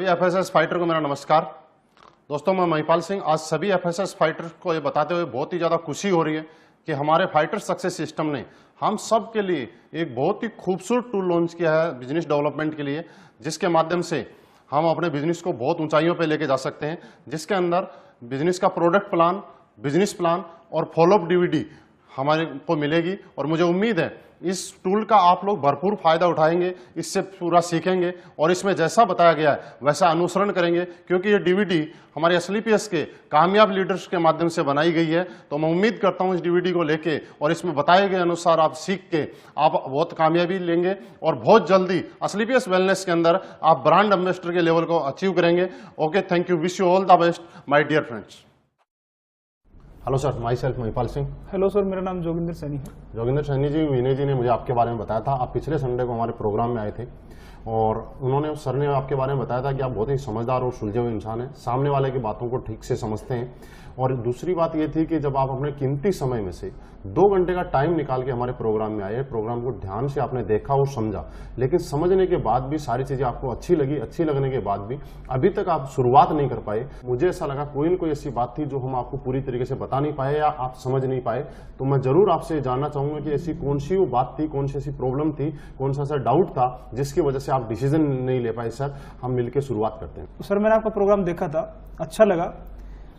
सभी FSS fighter को मेरा नमस्कार। दोस्तों, मैं महिपाल सिंह। आज सभी एफएसएस फाइटर को ये बताते हुए बहुत ही ज़्यादा खुशी हो रही है कि हमारे फाइटर सक्सेस सिस्टम ने हम सब के लिए एक बहुत ही खूबसूरत टूल लॉन्च किया है बिजनेस डेवलपमेंट के लिए, जिसके माध्यम से हम अपने बिजनेस को बहुत ऊंचाइयों पे लेके जा सकते हैं, जिसके अंदर बिजनेस का प्रोडक्ट प्लान, बिजनेस प्लान और फॉलोअप डीवीडी हमारे को मिलेगी। और मुझे उम्मीद है इस टूल का आप लोग भरपूर फायदा उठाएंगे, इससे पूरा सीखेंगे और इसमें जैसा बताया गया है वैसा अनुसरण करेंगे, क्योंकि ये डीवीडी हमारे एसएलपीएस के कामयाब लीडर्स के माध्यम से बनाई गई है। तो मैं उम्मीद करता हूं इस डीवीडी को लेके और इसमें बताए गए अनुसार आप सीख के आप बहुत कामयाबी लेंगे और बहुत जल्दी एसएलपीएस वेलनेस के अंदर आप ब्रांड एम्बेसडर के लेवल को अचीव करेंगे। Okay, thank you, wish you all the best my dear friends. Hello sir, myself Mahipal Singh. Hello sir, मेरा नाम जोगिंदर सैनी है। जोगिंदर सैनी जी, विनय जी ने मुझे आपके बारे में बताया था। आप पिछले संडे को हमारे प्रोग्राम में आए थे और सर ने आपके बारे में बताया था कि आप बहुत ही समझदार और सुलझे हुए इंसान हैं, सामने वाले की बातों को ठीक से समझते हैं। और दूसरी बात ये थी कि जब आप अपने कीमती समय में से 2 घंटे का टाइम निकाल के हमारे प्रोग्राम में आए, प्रोग्राम को ध्यान से आपने देखा और समझा, लेकिन समझने के बाद भी सारी चीजें आपको अच्छी लगी। अच्छी लगने के बाद भी अभी तक आप शुरुआत नहीं कर पाए। मुझे ऐसा लगा कोई न कोई ऐसी बात थी जो हम आपको पूरी तरीके से बता नहीं पाए या आप समझ नहीं पाए। तो मैं जरूर आपसे जानना चाहूंगा कि ऐसी कौन सी वो बात थी, कौन सी ऐसी प्रॉब्लम थी, कौन सा ऐसा डाउट था जिसकी वजह से आप डिसीजन नहीं ले पाए। सर, हम मिलकर शुरुआत करते हैं। सर, मैंने आपका प्रोग्राम देखा था, अच्छा लगा,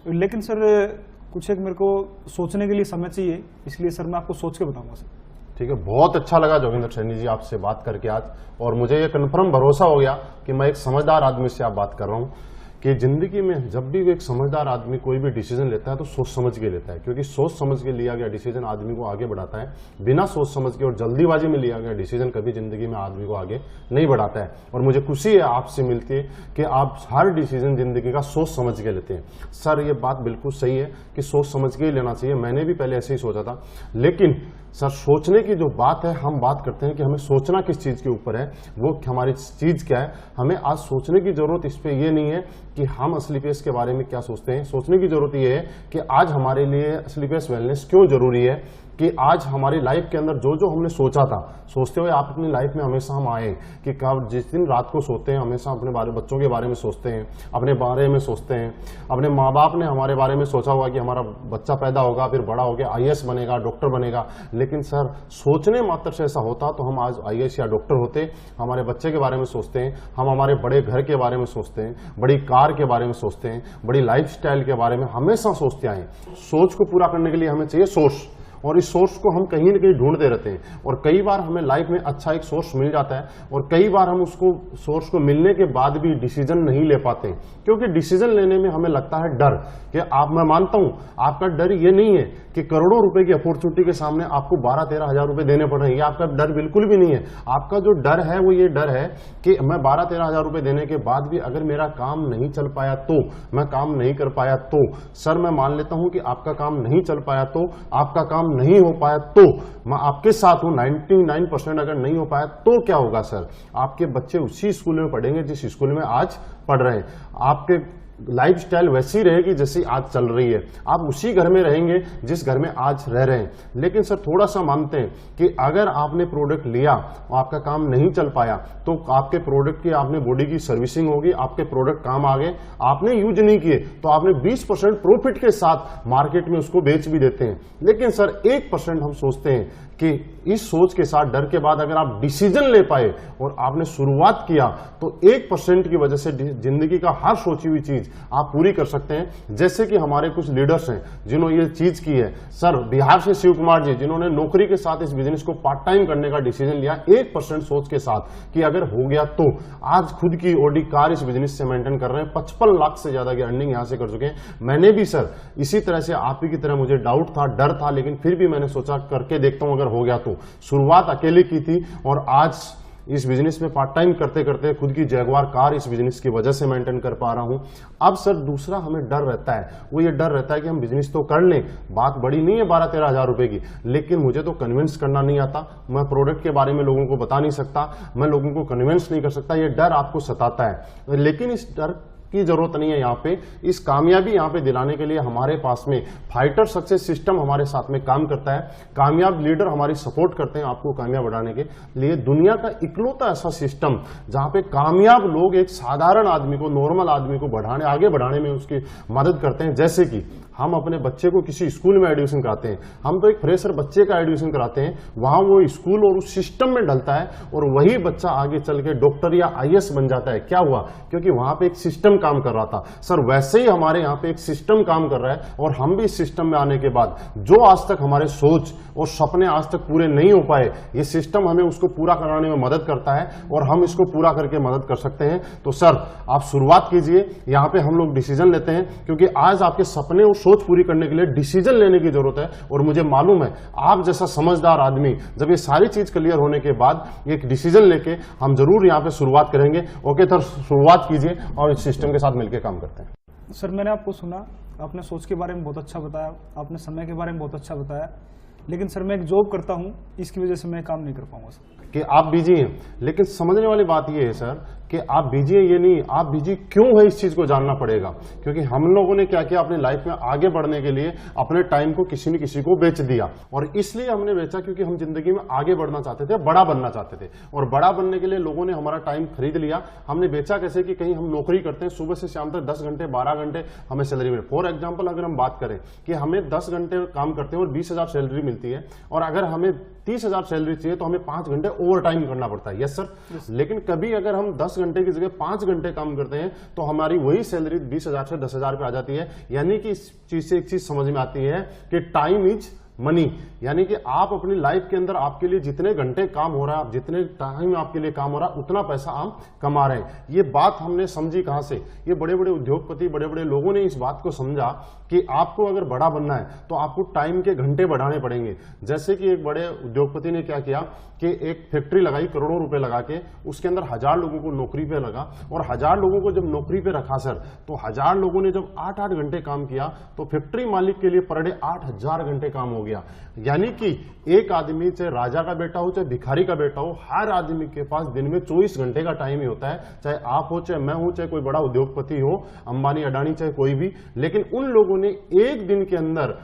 लेकिन सर कुछ एक मेरे को सोचने के लिए समय चाहिए, इसलिए सर मैं आपको सोच के बताऊंगा सर। ठीक है, बहुत अच्छा लगा जोगिंदर सैनी जी आपसे बात करके आज, और मुझे ये कन्फर्म भरोसा हो गया कि मैं एक समझदार आदमी से आप बात कर रहा हूँ कि जिंदगी में जब भी एक समझदार आदमी कोई भी डिसीजन लेता है तो सोच समझ के लेता है, क्योंकि सोच समझ के लिया गया डिसीजन आदमी को आगे बढ़ाता है। बिना सोच समझ के और जल्दीबाजी में लिया गया डिसीजन कभी जिंदगी में आदमी को आगे नहीं बढ़ाता है। और मुझे खुशी है आपसे मिलके कि आप हर डिसीजन जिंदगी का सोच समझ के लेते हैं। सर, ये बात बिल्कुल सही है कि सोच समझ के ही लेना चाहिए। मैंने भी पहले ऐसे ही सोचा था, लेकिन सर सोचने की जो बात है, हम बात करते हैं कि हमें सोचना किस चीज के ऊपर है, वो हमारी चीज क्या है। हमें आज सोचने की जरूरत इस पे ये नहीं है कि हम एसएलपीएस के बारे में क्या सोचते हैं। सोचने की जरूरत ये है कि आज हमारे लिए एसएलपीएस वेलनेस क्यों जरूरी है, कि आज हमारी लाइफ के अंदर जो जो हमने सोचा था, सोचते हुए आप अपनी लाइफ में हमेशा हम आए कि कब जिस दिन रात को सोते हैं हमेशा अपने बच्चों के बारे में सोचते हैं, अपने बारे में सोचते हैं। अपने माँ बाप ने हमारे बारे में सोचा होगा कि हमारा बच्चा पैदा होगा, फिर बड़ा होकर आईएएस बनेगा, डॉक्टर बनेगा। लेकिन सर, सोचने मात्र से ऐसा होता तो हम आज आईएएस या डॉक्टर होते। हमारे बच्चे के बारे में सोचते हैं, हम हमारे बड़े घर के बारे में सोचते हैं, बड़ी कार के बारे में सोचते हैं, बड़ी लाइफस्टाइल के बारे में हमेशा सोचते आए। सोच को पूरा करने के लिए हमें चाहिए सोर्स, और इस सोर्स को हम कहीं न कहीं ढूंढते रहते हैं। और कई बार हमें लाइफ में अच्छा एक सोर्स मिल जाता है और कई बार हम उसको सोर्स को मिलने के बाद भी डिसीजन नहीं ले पाते, क्योंकि डिसीजन लेने में हमें लगता है डर। कि मैं मानता हूं आपका डर ये नहीं है कि करोड़ों रुपए की अपॉर्चुनिटी के सामने आपको 12-13 हजार रुपए देने पड़ रहे हैं, ये आपका डर बिल्कुल भी नहीं है। आपका जो डर है वो ये डर है कि मैं 12-13 हजार रुपए देने के बाद भी अगर मेरा काम नहीं चल पाया तो, मैं काम नहीं कर पाया तो। सर, मैं मान लेता हूं कि आपका काम नहीं चल पाया तो, आपका काम नहीं हो पाया तो, मैं आपके साथ हूं। 99% अगर नहीं हो पाया तो क्या होगा सर? आपके बच्चे उसी स्कूल में पढ़ेंगे जिस स्कूल में आज पढ़ रहे हैं, आपके लाइफस्टाइल वैसी रहेगी जैसी आज चल रही है, आप उसी घर में रहेंगे जिस घर में आज रह रहे हैं। लेकिन सर, थोड़ा सा मानते हैं कि अगर आपने प्रोडक्ट लिया और आपका काम नहीं चल पाया तो आपके प्रोडक्ट की आपने बॉडी की सर्विसिंग होगी, आपके प्रोडक्ट काम आ गए, आपने यूज नहीं किए तो आपने 20% प्रॉफिट के साथ मार्केट में उसको बेच भी देते हैं। लेकिन सर 1% हम सोचते हैं कि इस सोच के साथ, डर के बाद अगर आप डिसीजन ले पाए और आपने शुरुआत किया तो 1% की वजह से जिंदगी का हर सोची हुई चीज आप पूरी कर सकते हैं। जैसे कि हमारे कुछ लीडर्स हैं जिन्होंने ये चीज की है। सर, बिहार से शिव कुमार जी, जिन्होंने नौकरी के साथ इस बिजनेस को पार्ट टाइम करने का डिसीजन लिया 1% सोच के साथ कि अगर हो गया तो। आज खुद की ऑडी कार इस बिजनेस से मेंटेन कर रहे हैं, 55 लाख से ज्यादा की अर्निंग यहां से कर चुके हैं। मैंने भी सर इसी तरह से आप ही की तरह मुझे डाउट था, डर था, लेकिन फिर भी मैंने सोचा करके देखता हूं अगर हो गया तो। शुरुआत अकेले की थी और आज इस बिजनेस में पार्ट टाइम करते करते खुद की जैगवार कार इस बिजनेस की वजह से मेंटेन कर पा रहा हूं। अब सर दूसरा हमें डर रहता है, वो ये डर रहता है कि हम बिजनेस तो कर लें, बात बड़ी नहीं है 12-13 हजार रुपए की, लेकिन मुझे तो कन्विंस करना नहीं आता, मैं प्रोडक्ट के बारे में लोगों को बता नहीं सकता, मैं लोगों को कन्विंस नहीं कर सकता। ये डर आपको सताता है। लेकिन इस डर की जरूरत नहीं है। यहाँ पे इस कामयाबी यहाँ पे दिलाने के लिए हमारे पास में फाइटर सक्सेस सिस्टम हमारे साथ में काम करता है। कामयाब लीडर हमारी सपोर्ट करते हैं आपको कामयाब बढ़ाने के लिए। दुनिया का इकलौता ऐसा सिस्टम जहाँ पे कामयाब लोग एक साधारण आदमी को, नॉर्मल आदमी को आगे बढ़ाने में उसकी मदद करते हैं। जैसे कि हम अपने बच्चे को किसी स्कूल में एडमिशन कराते हैं, हम तो एक फ्रेशर बच्चे का एडमिशन कराते हैं, वहां वो स्कूल और उस सिस्टम में ढलता है और वही बच्चा आगे चल के डॉक्टर या आईएएस बन जाता है। क्या हुआ? क्योंकि वहां पे एक सिस्टम काम कर रहा था। सर वैसे ही हमारे यहाँ पे एक सिस्टम काम कर रहा है और हम भी इस सिस्टम में आने के बाद जो आज तक हमारे सोच और सपने आज तक पूरे नहीं हो पाए, ये सिस्टम हमें उसको पूरा कराने में मदद करता है और हम इसको पूरा करके मदद कर सकते हैं। तो सर आप शुरुआत कीजिए। यहाँ पे हम लोग डिसीजन लेते हैं क्योंकि आज आपके सपने और सोच पूरी करने के लिए डिसीजन लेने की जरूरत है। और मुझे मालूम है आप जैसा समझदार आदमी जब ये सारी चीज क्लियर होने के बाद एक डिसीजन लेके हम जरूर यहाँ पे शुरुआत करेंगे। ओके सर, शुरुआत कीजिए और इस सिस्टम के साथ मिलकर काम करते हैं। सर मैंने आपको सुना, आपने सोच के बारे में बहुत अच्छा बताया, आपने समय के बारे में बहुत अच्छा बताया, लेकिन सर मैं एक जॉब करता हूँ, इसकी वजह से मैं काम नहीं कर पाऊंगा सर। कि आप बिजी हैं, लेकिन समझने वाली बात ये है सर कि आप बिजी हैं ये नहीं, आप बिजी क्यों है इस चीज को जानना पड़ेगा। क्योंकि हम लोगों ने क्या किया, अपनी लाइफ में आगे बढ़ने के लिए अपने टाइम को किसी न किसी को बेच दिया। और इसलिए हमने बेचा क्योंकि हम जिंदगी में आगे बढ़ना चाहते थे, बड़ा बनना चाहते थे। और बड़ा बनने के लिए लोगों ने हमारा टाइम खरीद लिया। हमने बेचा कैसे कि कहीं हम नौकरी करते हैं, सुबह से शाम तक 10 घंटे 12 घंटे हमें सैलरी मिले। फॉर एग्जाम्पल अगर हम बात करें कि हमें 10 घंटे काम करते हैं और 20,000 सैलरी मिलती है, और अगर हमें 30,000 सैलरी चाहिए तो हमें 5 घंटे ओवर टाइम करना पड़ता है। Yes sir. लेकिन कभी अगर हम 10 घंटे की जगह 5 घंटे काम करते हैं तो हमारी वही सैलरी 20,000 से 10,000 पे आ जाती है। यानी कि इस चीज से एक चीज समझ में आती है कि टाइम इज मनी। यानी कि आप अपनी लाइफ के अंदर आपके लिए जितने घंटे काम हो रहा है, जितने टाइम आपके लिए काम हो रहा है, उतना पैसा आप कमा रहे हैं। ये बात हमने समझी कहां से? ये बड़े बड़े उद्योगपति, बड़े बड़े लोगों ने इस बात को समझा कि आपको अगर बड़ा बनना है तो आपको टाइम के घंटे बढ़ाने पड़ेंगे। जैसे कि एक बड़े उद्योगपति ने क्या किया कि एक फैक्ट्री लगाई करोड़ों रुपए लगा के, उसके अंदर 1000 लोगों को नौकरी पे लगा, और 1000 लोगों को जब नौकरी पे रखा सर, तो 1000 लोगों ने जब 8-8 घंटे काम किया तो फैक्ट्री मालिक के लिए पर डे 8000 घंटे काम हो गया। यानी कि एक आदमी, चाहे राजा का बेटा हो चाहे भिखारी का बेटा हो, हर आदमी के पास दिन में 24 घंटे का टाइम ही होता है। चाहे आप हो, चाहे मैं हूं, चाहे कोई बड़ा उद्योगपति हो, अंबानी अडानी, चाहे कोई भी। लेकिन उन लोगों ने एक दिन के अंदर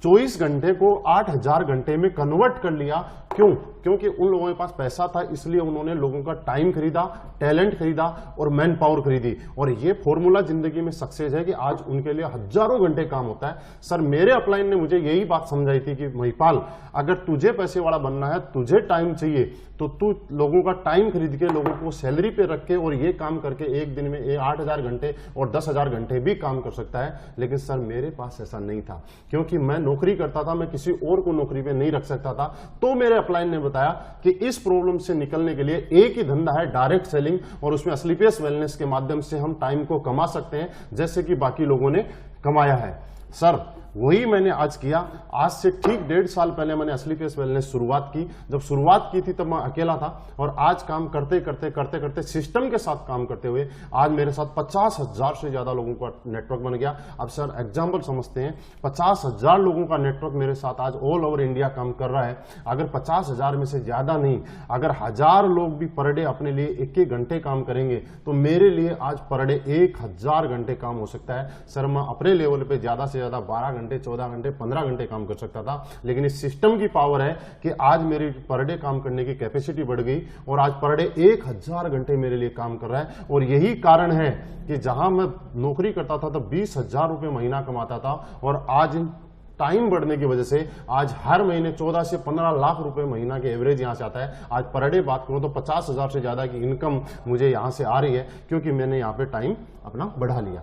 24 घंटे को 8000 घंटे में कन्वर्ट कर लिया। क्यों? क्योंकि उन लोगों के पास पैसा था, इसलिए उन्होंने लोगों का टाइम खरीदा, टैलेंट खरीदा और मैन पावर खरीदी। और ये फॉर्मूला जिंदगी में सक्सेस है कि आज उनके लिए हजारों घंटे काम होता है। सर मेरे अपलाइन ने मुझे यही बात समझाई थी कि महिपाल, अगर तुझे पैसे वाला बनना है, तुझे टाइम चाहिए, तो तू लोगों का टाइम खरीद के, लोगों को सैलरी पे रख के और ये काम करके एक दिन में 8000 घंटे और 10,000 घंटे भी काम कर सकता है। लेकिन सर मेरे पास ऐसा नहीं था, क्योंकि मैं नौकरी करता था, मैं किसी और को नौकरी पे नहीं रख सकता था। तो मेरे अपलाइन ने बताया कि इस प्रॉब्लम से निकलने के लिए एक ही धंधा है, डायरेक्ट सेलिंग, और उसमें स्लीपियस वेलनेस के माध्यम से हम टाइम को कमा सकते हैं जैसे कि बाकी लोगों ने कमाया है। सर वही मैंने आज किया। आज से ठीक 1.5 साल पहले मैंने स्लीपियस वेलनेस शुरुआत की। जब शुरुआत की थी तब मैं अकेला था, और आज काम करते करते सिस्टम के साथ काम करते हुए आज मेरे साथ 50,000 से ज्यादा लोगों का नेटवर्क बन गया। अब सर एग्जाम्पल समझते हैं, 50,000 लोगों का नेटवर्क मेरे साथ आज ऑल ओवर इंडिया काम कर रहा है। अगर 50,000 में से ज्यादा नहीं, अगर 1000 लोग भी पर डे अपने लिए 1-1 घंटे काम करेंगे तो मेरे लिए आज पर डे 1000 घंटे काम हो सकता है। सर मैं अपने लेवल पे ज्यादा से ज्यादा 12 घंटे, 14 घंटे, 15 घंटे काम कर सकता था, लेकिन इस सिस्टम की पावर है कि आज मेरी पर डे काम करने की कैपेसिटी बढ़ गई और आज पर डे 1000 घंटे मेरे लिए काम कर रहा है। और यही कारण है कि जहां मैं नौकरी करता था तो 20,000 रुपए महीना कमाता था, और आज टाइम बढ़ने की वजह से आज हर महीने 14 से 15 लाख रुपए महीना के एवरेज यहां से आता है। आज पर डे बात करूं तो 50,000 से ज्यादा की इनकम मुझे यहां से आ रही है, क्योंकि मैंने यहां पे टाइम अपना बढ़ा लिया।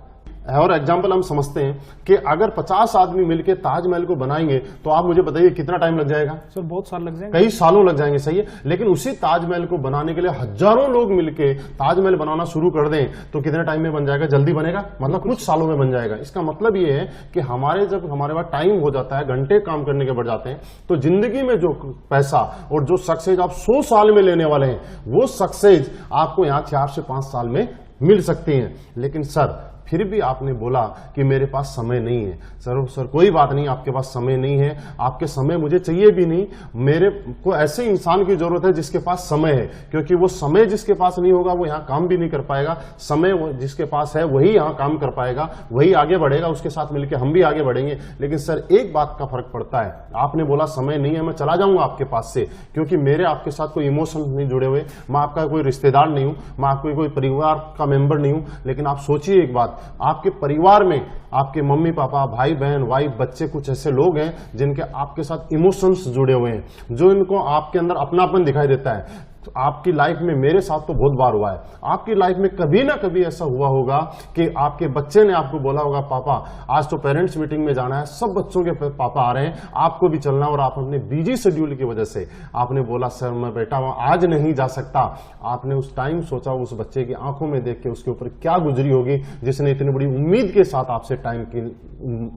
और एग्जाम्पल हम समझते हैं कि अगर 50 आदमी मिलकर ताजमहल को बनाएंगे तो आप मुझे बताइए कितना टाइम लग जाएगा? सर बहुत साल लग जाएंगे, कई सालों लग जाएंगे, सही है। लेकिन उसी ताजमहल को बनाने के लिए हजारों लोग मिलकर ताजमहल बनाना शुरू कर दें तो कितने टाइम में बन जाएगा? जल्दी बनेगा, मतलब कुछ सालों में बन जाएगा। इसका मतलब ये है कि जब हमारे पास टाइम हो जाता है, घंटे काम करने के बढ़ जाते हैं, तो जिंदगी में जो पैसा और जो सक्सेस आप 100 साल में लेने वाले हैं, वो सक्सेस आपको यहाँ 4 से 5 साल में मिल सकती हैं। लेकिन सर फिर भी आपने बोला कि मेरे पास समय नहीं है। सर कोई बात नहीं, आपके पास समय नहीं है, आपके समय मुझे चाहिए भी नहीं। मेरे को ऐसे इंसान की जरूरत है जिसके पास समय है, क्योंकि वो समय जिसके पास नहीं होगा वो यहाँ काम भी नहीं कर पाएगा। समय जिसके पास है वही यहाँ काम कर पाएगा, वही आगे बढ़ेगा, उसके साथ मिलकर हम भी आगे बढ़ेंगे। लेकिन सर एक बात का फर्क पड़ता है, आपने बोला समय नहीं है, मैं चला जाऊंगा आपके पास से, क्योंकि मेरे आपके साथ कोई इमोशन नहीं जुड़े हुए, मैं आपका कोई रिश्तेदार नहीं हूं, मैं आपको कोई परिवार का मेंबर नहीं हूं। लेकिन आप सोचिए एक बात, आपके परिवार में आपके मम्मी पापा, भाई बहन, वाइफ, बच्चे, कुछ ऐसे लोग हैं जिनके आपके साथ इमोशंस जुड़े हुए हैं, जो इनको आपके अंदर अपनापन दिखाई देता है। तो आपकी लाइफ में, मेरे साथ तो बहुत बार हुआ है, आपकी लाइफ में कभी ना कभी ऐसा हुआ होगा कि आपके बच्चे ने आपको बोला होगा, पापा आज तो पेरेंट्स मीटिंग में जाना है, सब बच्चों के पापा आ रहे हैं, आपको भी चलना, और आप अपने बिजी शेड्यूल की वजह से आपने बोला सर मैं बेटा आज नहीं जा सकता। आपने उस टाइम सोचा उस बच्चे की आंखों में देख के उसके ऊपर क्या गुजरी होगी जिसने इतनी बड़ी उम्मीद के साथ आपसे टाइम की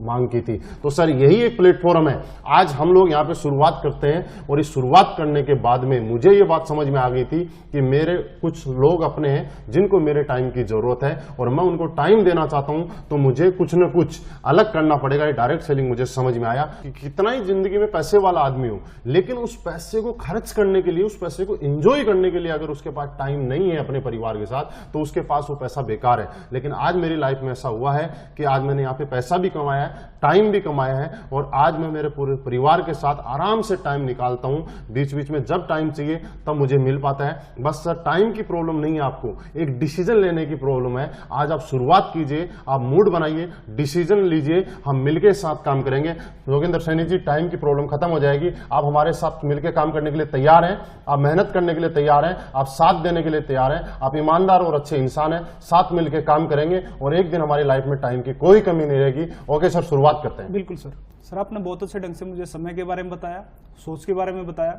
मांग की थी। तो सर यही एक प्लेटफॉर्म है, आज हम लोग यहाँ पे शुरुआत करते हैं, और इस शुरुआत करने के बाद में मुझे ये बात समझ में आ गई थी कि मेरे कुछ लोग अपने हैं जिनको मेरे टाइम की जरूरत है, और मैं उनको टाइम देना चाहता हूं, तो मुझे कुछ न कुछ अलग करना पड़ेगा। ये डायरेक्ट सेलिंग मुझे समझ में आया कि कितना ही जिंदगी में पैसे वाला आदमी हो, लेकिन उस पैसे को खर्च करने के लिए, उस पैसे को एंजॉय करने के लिए अगर उसके पास टाइम नहीं है अपने परिवार के साथ, तो उसके पास वो पैसा बेकार है। लेकिन आज मेरी लाइफ में ऐसा हुआ है कि आज मैंने यहाँ पे पैसा भी कमाया है, टाइम भी कमाया है, और आज मैं मेरे पूरे परिवार के साथ आराम से टाइम निकालता हूं। बीच बीच में जब टाइम चाहिए तब मुझे मिल पाता है। बस सर टाइम की प्रॉब्लम नहीं है, आपको एक डिसीजन लेने की प्रॉब्लम है। आज आप शुरुआत कीजिए, आप मूड बनाइए, डिसीजन लीजिए, हम मिलके साथ काम करेंगे। योगेंद्र सैनी जी, टाइम की प्रॉब्लम खत्म हो जाएगी। आप हमारे साथ मिलकर काम करने के लिए तैयार हैं, आप मेहनत करने के लिए तैयार हैं, आप साथ देने के लिए तैयार हैं, आप ईमानदार और अच्छे इंसान हैं, साथ मिलकर काम करेंगे और एक दिन हमारी लाइफ में टाइम की कोई कमी नहीं रहेगी। ओके सर, शुरुआत करते हैं। बिल्कुल सर आपने बहुत अच्छे ढंग से मुझे समय के बारे में बताया, सोच के बारे में बताया।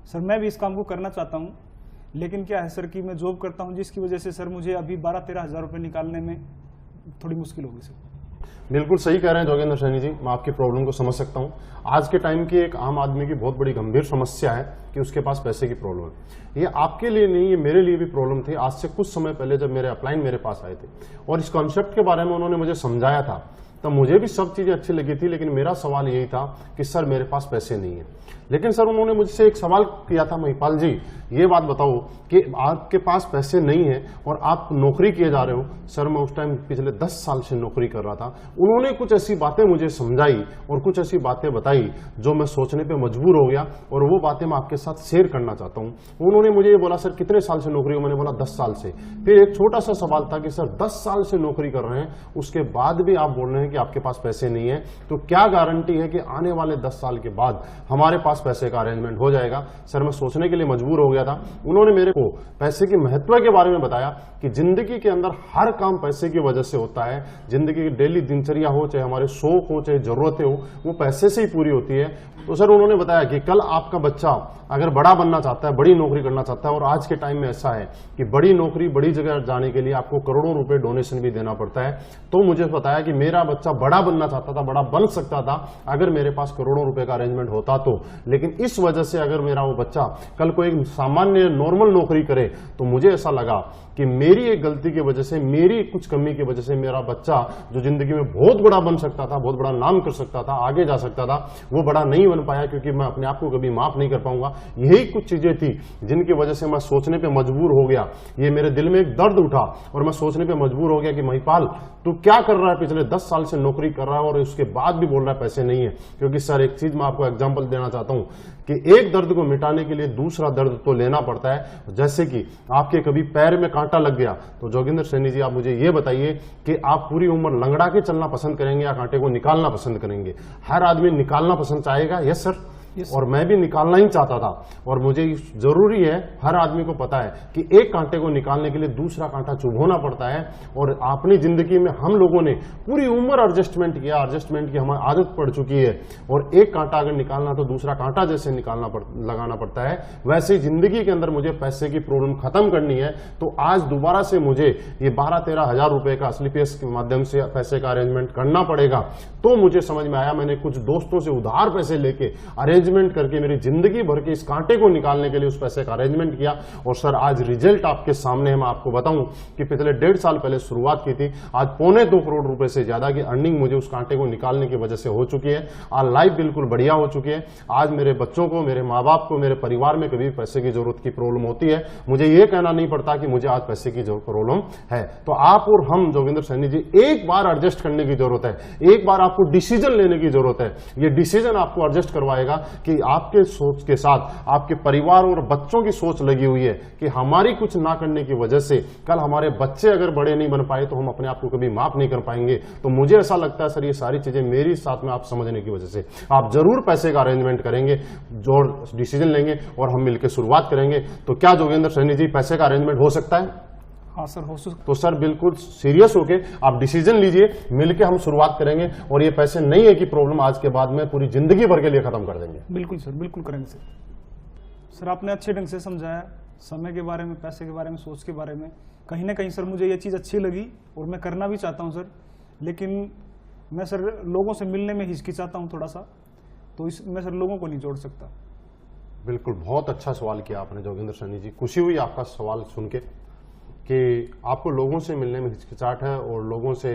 सर मैं भी इस काम को करना चाहता हूँ, लेकिन क्या है सर कि मैं जॉब करता हूँ, जिसकी वजह से सर मुझे अभी 12-13 हज़ार रुपये निकालने में थोड़ी मुश्किल होगी सर। बिल्कुल सही कह रहे हैं जोगेंद्र सैनी जी, मैं आपकी प्रॉब्लम को समझ सकता हूँ। आज के टाइम की एक आम आदमी की बहुत बड़ी गंभीर समस्या है कि उसके पास पैसे की प्रॉब्लम है। ये आपके लिए नहीं, ये मेरे लिए भी प्रॉब्लम थी। आज से कुछ समय पहले जब मेरे अपलाइन मेरे पास आए थे और इस कॉन्सेप्ट के बारे में उन्होंने मुझे समझाया था, तब मुझे भी सब चीजें अच्छी लगी थी, लेकिन मेरा सवाल यही था कि सर मेरे पास पैसे नहीं है। लेकिन सर उन्होंने मुझसे एक सवाल किया था, महिपाल जी ये बात बताओ कि आपके पास पैसे नहीं है और आप नौकरी किए जा रहे हो। सर मैं उस टाइम पिछले 10 साल से नौकरी कर रहा था। उन्होंने कुछ ऐसी बातें मुझे समझाई और कुछ ऐसी बातें बताई जो मैं सोचने पे मजबूर हो गया, और वो बातें मैं आपके साथ शेयर करना चाहता हूँ। उन्होंने मुझे ये बोला सर कितने साल से नौकरी हो, मैंने बोला 10 साल से। फिर एक छोटा सा सवाल था कि सर 10 साल से नौकरी कर रहे हैं, उसके बाद भी आप बोल रहे हैं कि आपके पास पैसे नहीं है, तो क्या गारंटी है कि आने वाले 10 साल के बाद हमारे पास पैसे का अरेंजमेंट हो जाएगा। सर मैं सोचने के लिए मजबूर हो गया था। उन्होंने मेरे को पैसे के महत्व के बारे में बताया कि जिंदगी के अंदर हर काम पैसे की वजह से होता है। जिंदगी की डेली दिनचर्या हो, चाहे हमारे शौक हो, चाहे जरूरतें हो, वो पैसे से ही पूरी होती है। तो सर उन्होंने बताया कि कल आपका बच्चा अगर बड़ा बनना चाहता है, बड़ी नौकरी करना चाहता है, और आज के टाइम में ऐसा है कि बड़ी नौकरी, बड़ी जगह जाने के लिए आपको करोड़ों रुपए डोनेशन भी देना पड़ता है। तो मुझे बताया कि मेरा बच्चा बड़ा बनना चाहता था, बड़ा बन सकता था अगर मेरे पास करोड़ों रुपए का अरेंजमेंट होता तो। लेकिन इस वजह से अगर मेरा वो बच्चा कल को एक सामान्य नॉर्मल नौकरी करे, तो मुझे ऐसा लगा कि मेरी एक गलती की वजह से, मेरी कुछ कमी की वजह से मेरा बच्चा जो जिंदगी में बहुत बड़ा बन सकता था, बहुत बड़ा नाम कर सकता था, आगे जा सकता था, वो बड़ा नहीं बन पाया, क्योंकि मैं अपने आप को कभी माफ नहीं कर पाऊंगा। यही कुछ चीजें थी जिनकी वजह से मैं सोचने पे मजबूर हो गया। ये मेरे दिल में एक दर्द उठा और मैं सोचने पे मजबूर हो गया कि महिपाल तू क्या कर रहा है, पिछले 10 साल से नौकरी कर रहा है और उसके बाद भी बोल रहा है पैसे नहीं है। क्योंकि सर एक चीज मैं आपको एग्जांपल देना चाहता हूं कि एक दर्द को मिटाने के लिए दूसरा दर्द तो लेना पड़ता है। जैसे कि आपके कभी पैर में कांटा लग गया, तो जोगिंदर सैनी जी आप मुझे ये बताइए कि आप पूरी उम्र लंगड़ा के चलना पसंद करेंगे या कांटे को निकालना पसंद करेंगे? हर आदमी निकालना पसंद चाहेगा। यस सर, और मैं भी निकालना ही चाहता था। और मुझे जरूरी है, हर आदमी को पता है कि एक कांटे को निकालने के लिए दूसरा कांटा चुभोना पड़ता है। और अपनी जिंदगी में हम लोगों ने पूरी उम्र एडजस्टमेंट किया, एडजस्टमेंट की हमारी आदत पड़ चुकी है। और एक कांटा अगर निकालना तो दूसरा कांटा जैसे लगाना पड़ता है, वैसे जिंदगी के अंदर मुझे पैसे की प्रॉब्लम खत्म करनी है। तो आज दोबारा से मुझे ये 12-13 हजार रुपए का स्लीपियस के माध्यम से पैसे का अरेंजमेंट करना पड़ेगा। तो मुझे समझ में आया, मैंने कुछ दोस्तों से उधार पैसे लेके अरेंज अरेंजमेंट करके मेरी जिंदगी भर के इस कांटे को निकालने के लिए उस पैसे का अरेंजमेंट किया। और सर आज रिजल्ट आपके सामने है। मैं आपको बताऊं कि पिछले 1.5 साल पहले शुरुआत की थी, आज 2.25 करोड़ रुपए से ज्यादा की अर्निंग मुझे उस कांटे को निकालने की वजह से हो चुकी है। आज लाइफ बिल्कुल बढ़िया हो चुकी है। आज मेरे बच्चों को, मेरे माँ बाप को, मेरे परिवार में कभी पैसे की जरूरत की प्रॉब्लम होती है, मुझे ये कहना नहीं पड़ता कि मुझे आज पैसे की प्रॉब्लम है। तो आप और हम जोगिंदर सैनी जी एक बार एडजस्ट करने की जरूरत है, एक बार आपको डिसीजन लेने की जरूरत है। ये डिसीजन आपको एडजस्ट करवाएगा कि आपके सोच के साथ आपके परिवार और बच्चों की सोच लगी हुई है कि हमारी कुछ ना करने की वजह से कल हमारे बच्चे अगर बड़े नहीं बन पाए तो हम अपने आप को कभी माफ नहीं कर पाएंगे। तो मुझे ऐसा लगता है सर ये सारी चीजें मेरी साथ में आप समझने की वजह से आप जरूर पैसे का अरेंजमेंट करेंगे, जो डिसीजन लेंगे और हम मिलकर शुरुआत करेंगे। तो क्या जोगिंदर सैनी जी पैसे का अरेंजमेंट हो सकता है? हाँ सर, हो सकता। तो सर बिल्कुल सीरियस होके आप डिसीजन लीजिए, मिलके हम शुरुआत करेंगे। और ये पैसे नहीं है कि प्रॉब्लम आज के बाद में पूरी जिंदगी भर के लिए खत्म कर देंगे। बिल्कुल सर, बिल्कुल करेंगे सर। सर आपने अच्छे ढंग से समझाया समय के बारे में, पैसे के बारे में, सोच के बारे में। कहीं ना कहीं सर मुझे ये चीज़ अच्छी लगी और मैं करना भी चाहता हूँ सर, लेकिन मैं सर लोगों से मिलने में हिचकिचाता हूँ थोड़ा सा, तो इस मैं सर लोगों को नहीं जोड़ सकता। बिल्कुल, बहुत अच्छा सवाल किया आपने जोगिंदर सैनी जी। खुशी हुई आपका सवाल सुन के कि आपको लोगों से मिलने में हिचकिचाहट है और लोगों से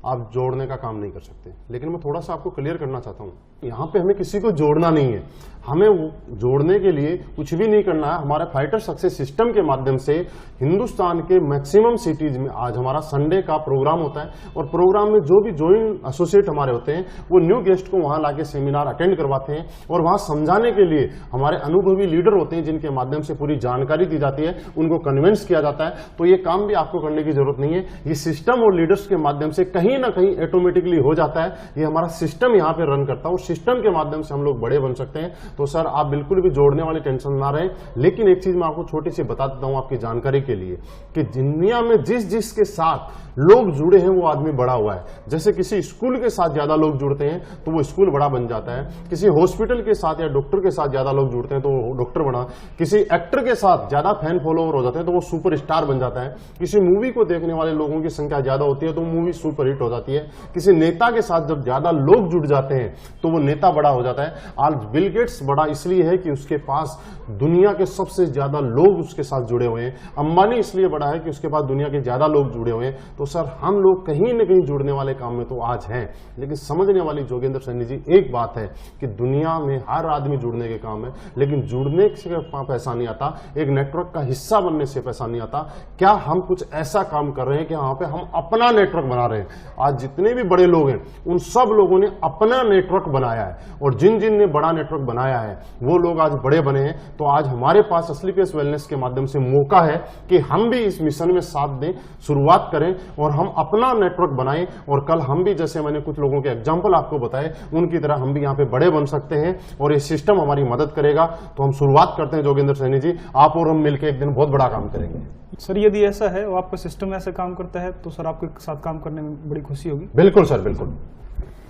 आप जोड़ने का काम नहीं कर सकते। लेकिन मैं थोड़ा सा आपको क्लियर करना चाहता हूँ, यहाँ पे हमें किसी को जोड़ना नहीं है, हमें वो जोड़ने के लिए कुछ भी नहीं करना है। हमारे फाइटर सक्सेस सिस्टम के माध्यम से हिंदुस्तान के मैक्सिमम सिटीज में आज हमारा संडे का प्रोग्राम होता है और प्रोग्राम में जो भी ज्वाइंट एसोसिएट हमारे होते हैं वो न्यू गेस्ट को वहां लाके सेमिनार अटेंड करवाते हैं और वहां समझाने के लिए हमारे अनुभवी लीडर होते हैं जिनके माध्यम से पूरी जानकारी दी जाती है, उनको कन्विंस किया जाता है। तो ये काम भी आपको करने की जरूरत नहीं है, ये सिस्टम और लीडर्स के माध्यम से कहीं ना कहीं ऑटोमेटिकली हो जाता है। ये हमारा सिस्टम यहाँ पे रन करता है और सिस्टम के माध्यम से हम लोग बड़े बन सकते हैं। तो सर आप बिल्कुल भी जोड़ने वाली टेंशन ना रहे। लेकिन एक चीज मैं आपको छोटी सी बता देता हूं आपकी जानकारी के लिए कि दुनिया में जिस जिसके साथ लोग जुड़े हैं वो आदमी बड़ा हुआ है। जैसे किसी स्कूल के साथ ज्यादा लोग जुड़ते हैं तो वो स्कूल बड़ा बन जाता है, किसी हॉस्पिटल के साथ या डॉक्टर के साथ ज्यादा लोग जुड़ते हैं तो वो डॉक्टर बना, किसी एक्टर के साथ ज्यादा फैन फॉलोवर हो जाते हैं तो वो सुपर स्टार बन जाता है, किसी मूवी को देखने वाले लोगों की संख्या ज्यादा होती है तो मूवी सुपर हिट हो जाती है, किसी नेता के साथ जब ज्यादा लोग जुड़ जाते हैं तो वो नेता बड़ा हो जाता है। आज बिल गेट्स बड़ा इसलिए है कि उसके पास दुनिया के सबसे ज्यादा लोग उसके साथ जुड़े हुए हैं। अंबानी इसलिए बड़ा है कि उसके पास दुनिया के ज्यादा लोग जुड़े हुए हैं। तो सर हम लोग कहीं न कहीं जुड़ने वाले काम में तो आज हैं, लेकिन समझने वाली जोगिंदर सैनी जी एक बात है कि दुनिया में हर आदमी जुड़ने के काम है, लेकिन जुड़ने से पैसा नहीं आता, एक नेटवर्क का हिस्सा बनने से पैसा नहीं आता। क्या हम कुछ ऐसा काम कर रहे हैं कि वहां पे हम अपना नेटवर्क बना रहे हैं? आज जितने भी बड़े लोग हैं उन सब लोगों ने अपना नेटवर्क बनाया है और जिन जिन ने बड़ा नेटवर्क बनाया है वो लोग आज बड़े बने हैं। तो आज हमारे पास असली पेस वेलनेस के माध्यम से मौका है कि हम भी इस मिशन में साथ दें, शुरुआत करें और हम अपना नेटवर्क बनाएं और कल हम भी, जैसे मैंने कुछ लोगों के एग्जांपल आपको बताए, उनकी तरह हम भी यहाँ पे बड़े बन सकते हैं और ये सिस्टम हमारी मदद करेगा। तो हम शुरुआत करते हैं जोगिंदर सैनी जी, आप और हम मिलकर एक दिन बहुत बड़ा काम करेंगे। सर यदि ऐसा है और आपका सिस्टम ऐसे काम करता है तो सर आपके साथ काम करने में बड़ी खुशी होगी। बिल्कुल सर, बिल्कुल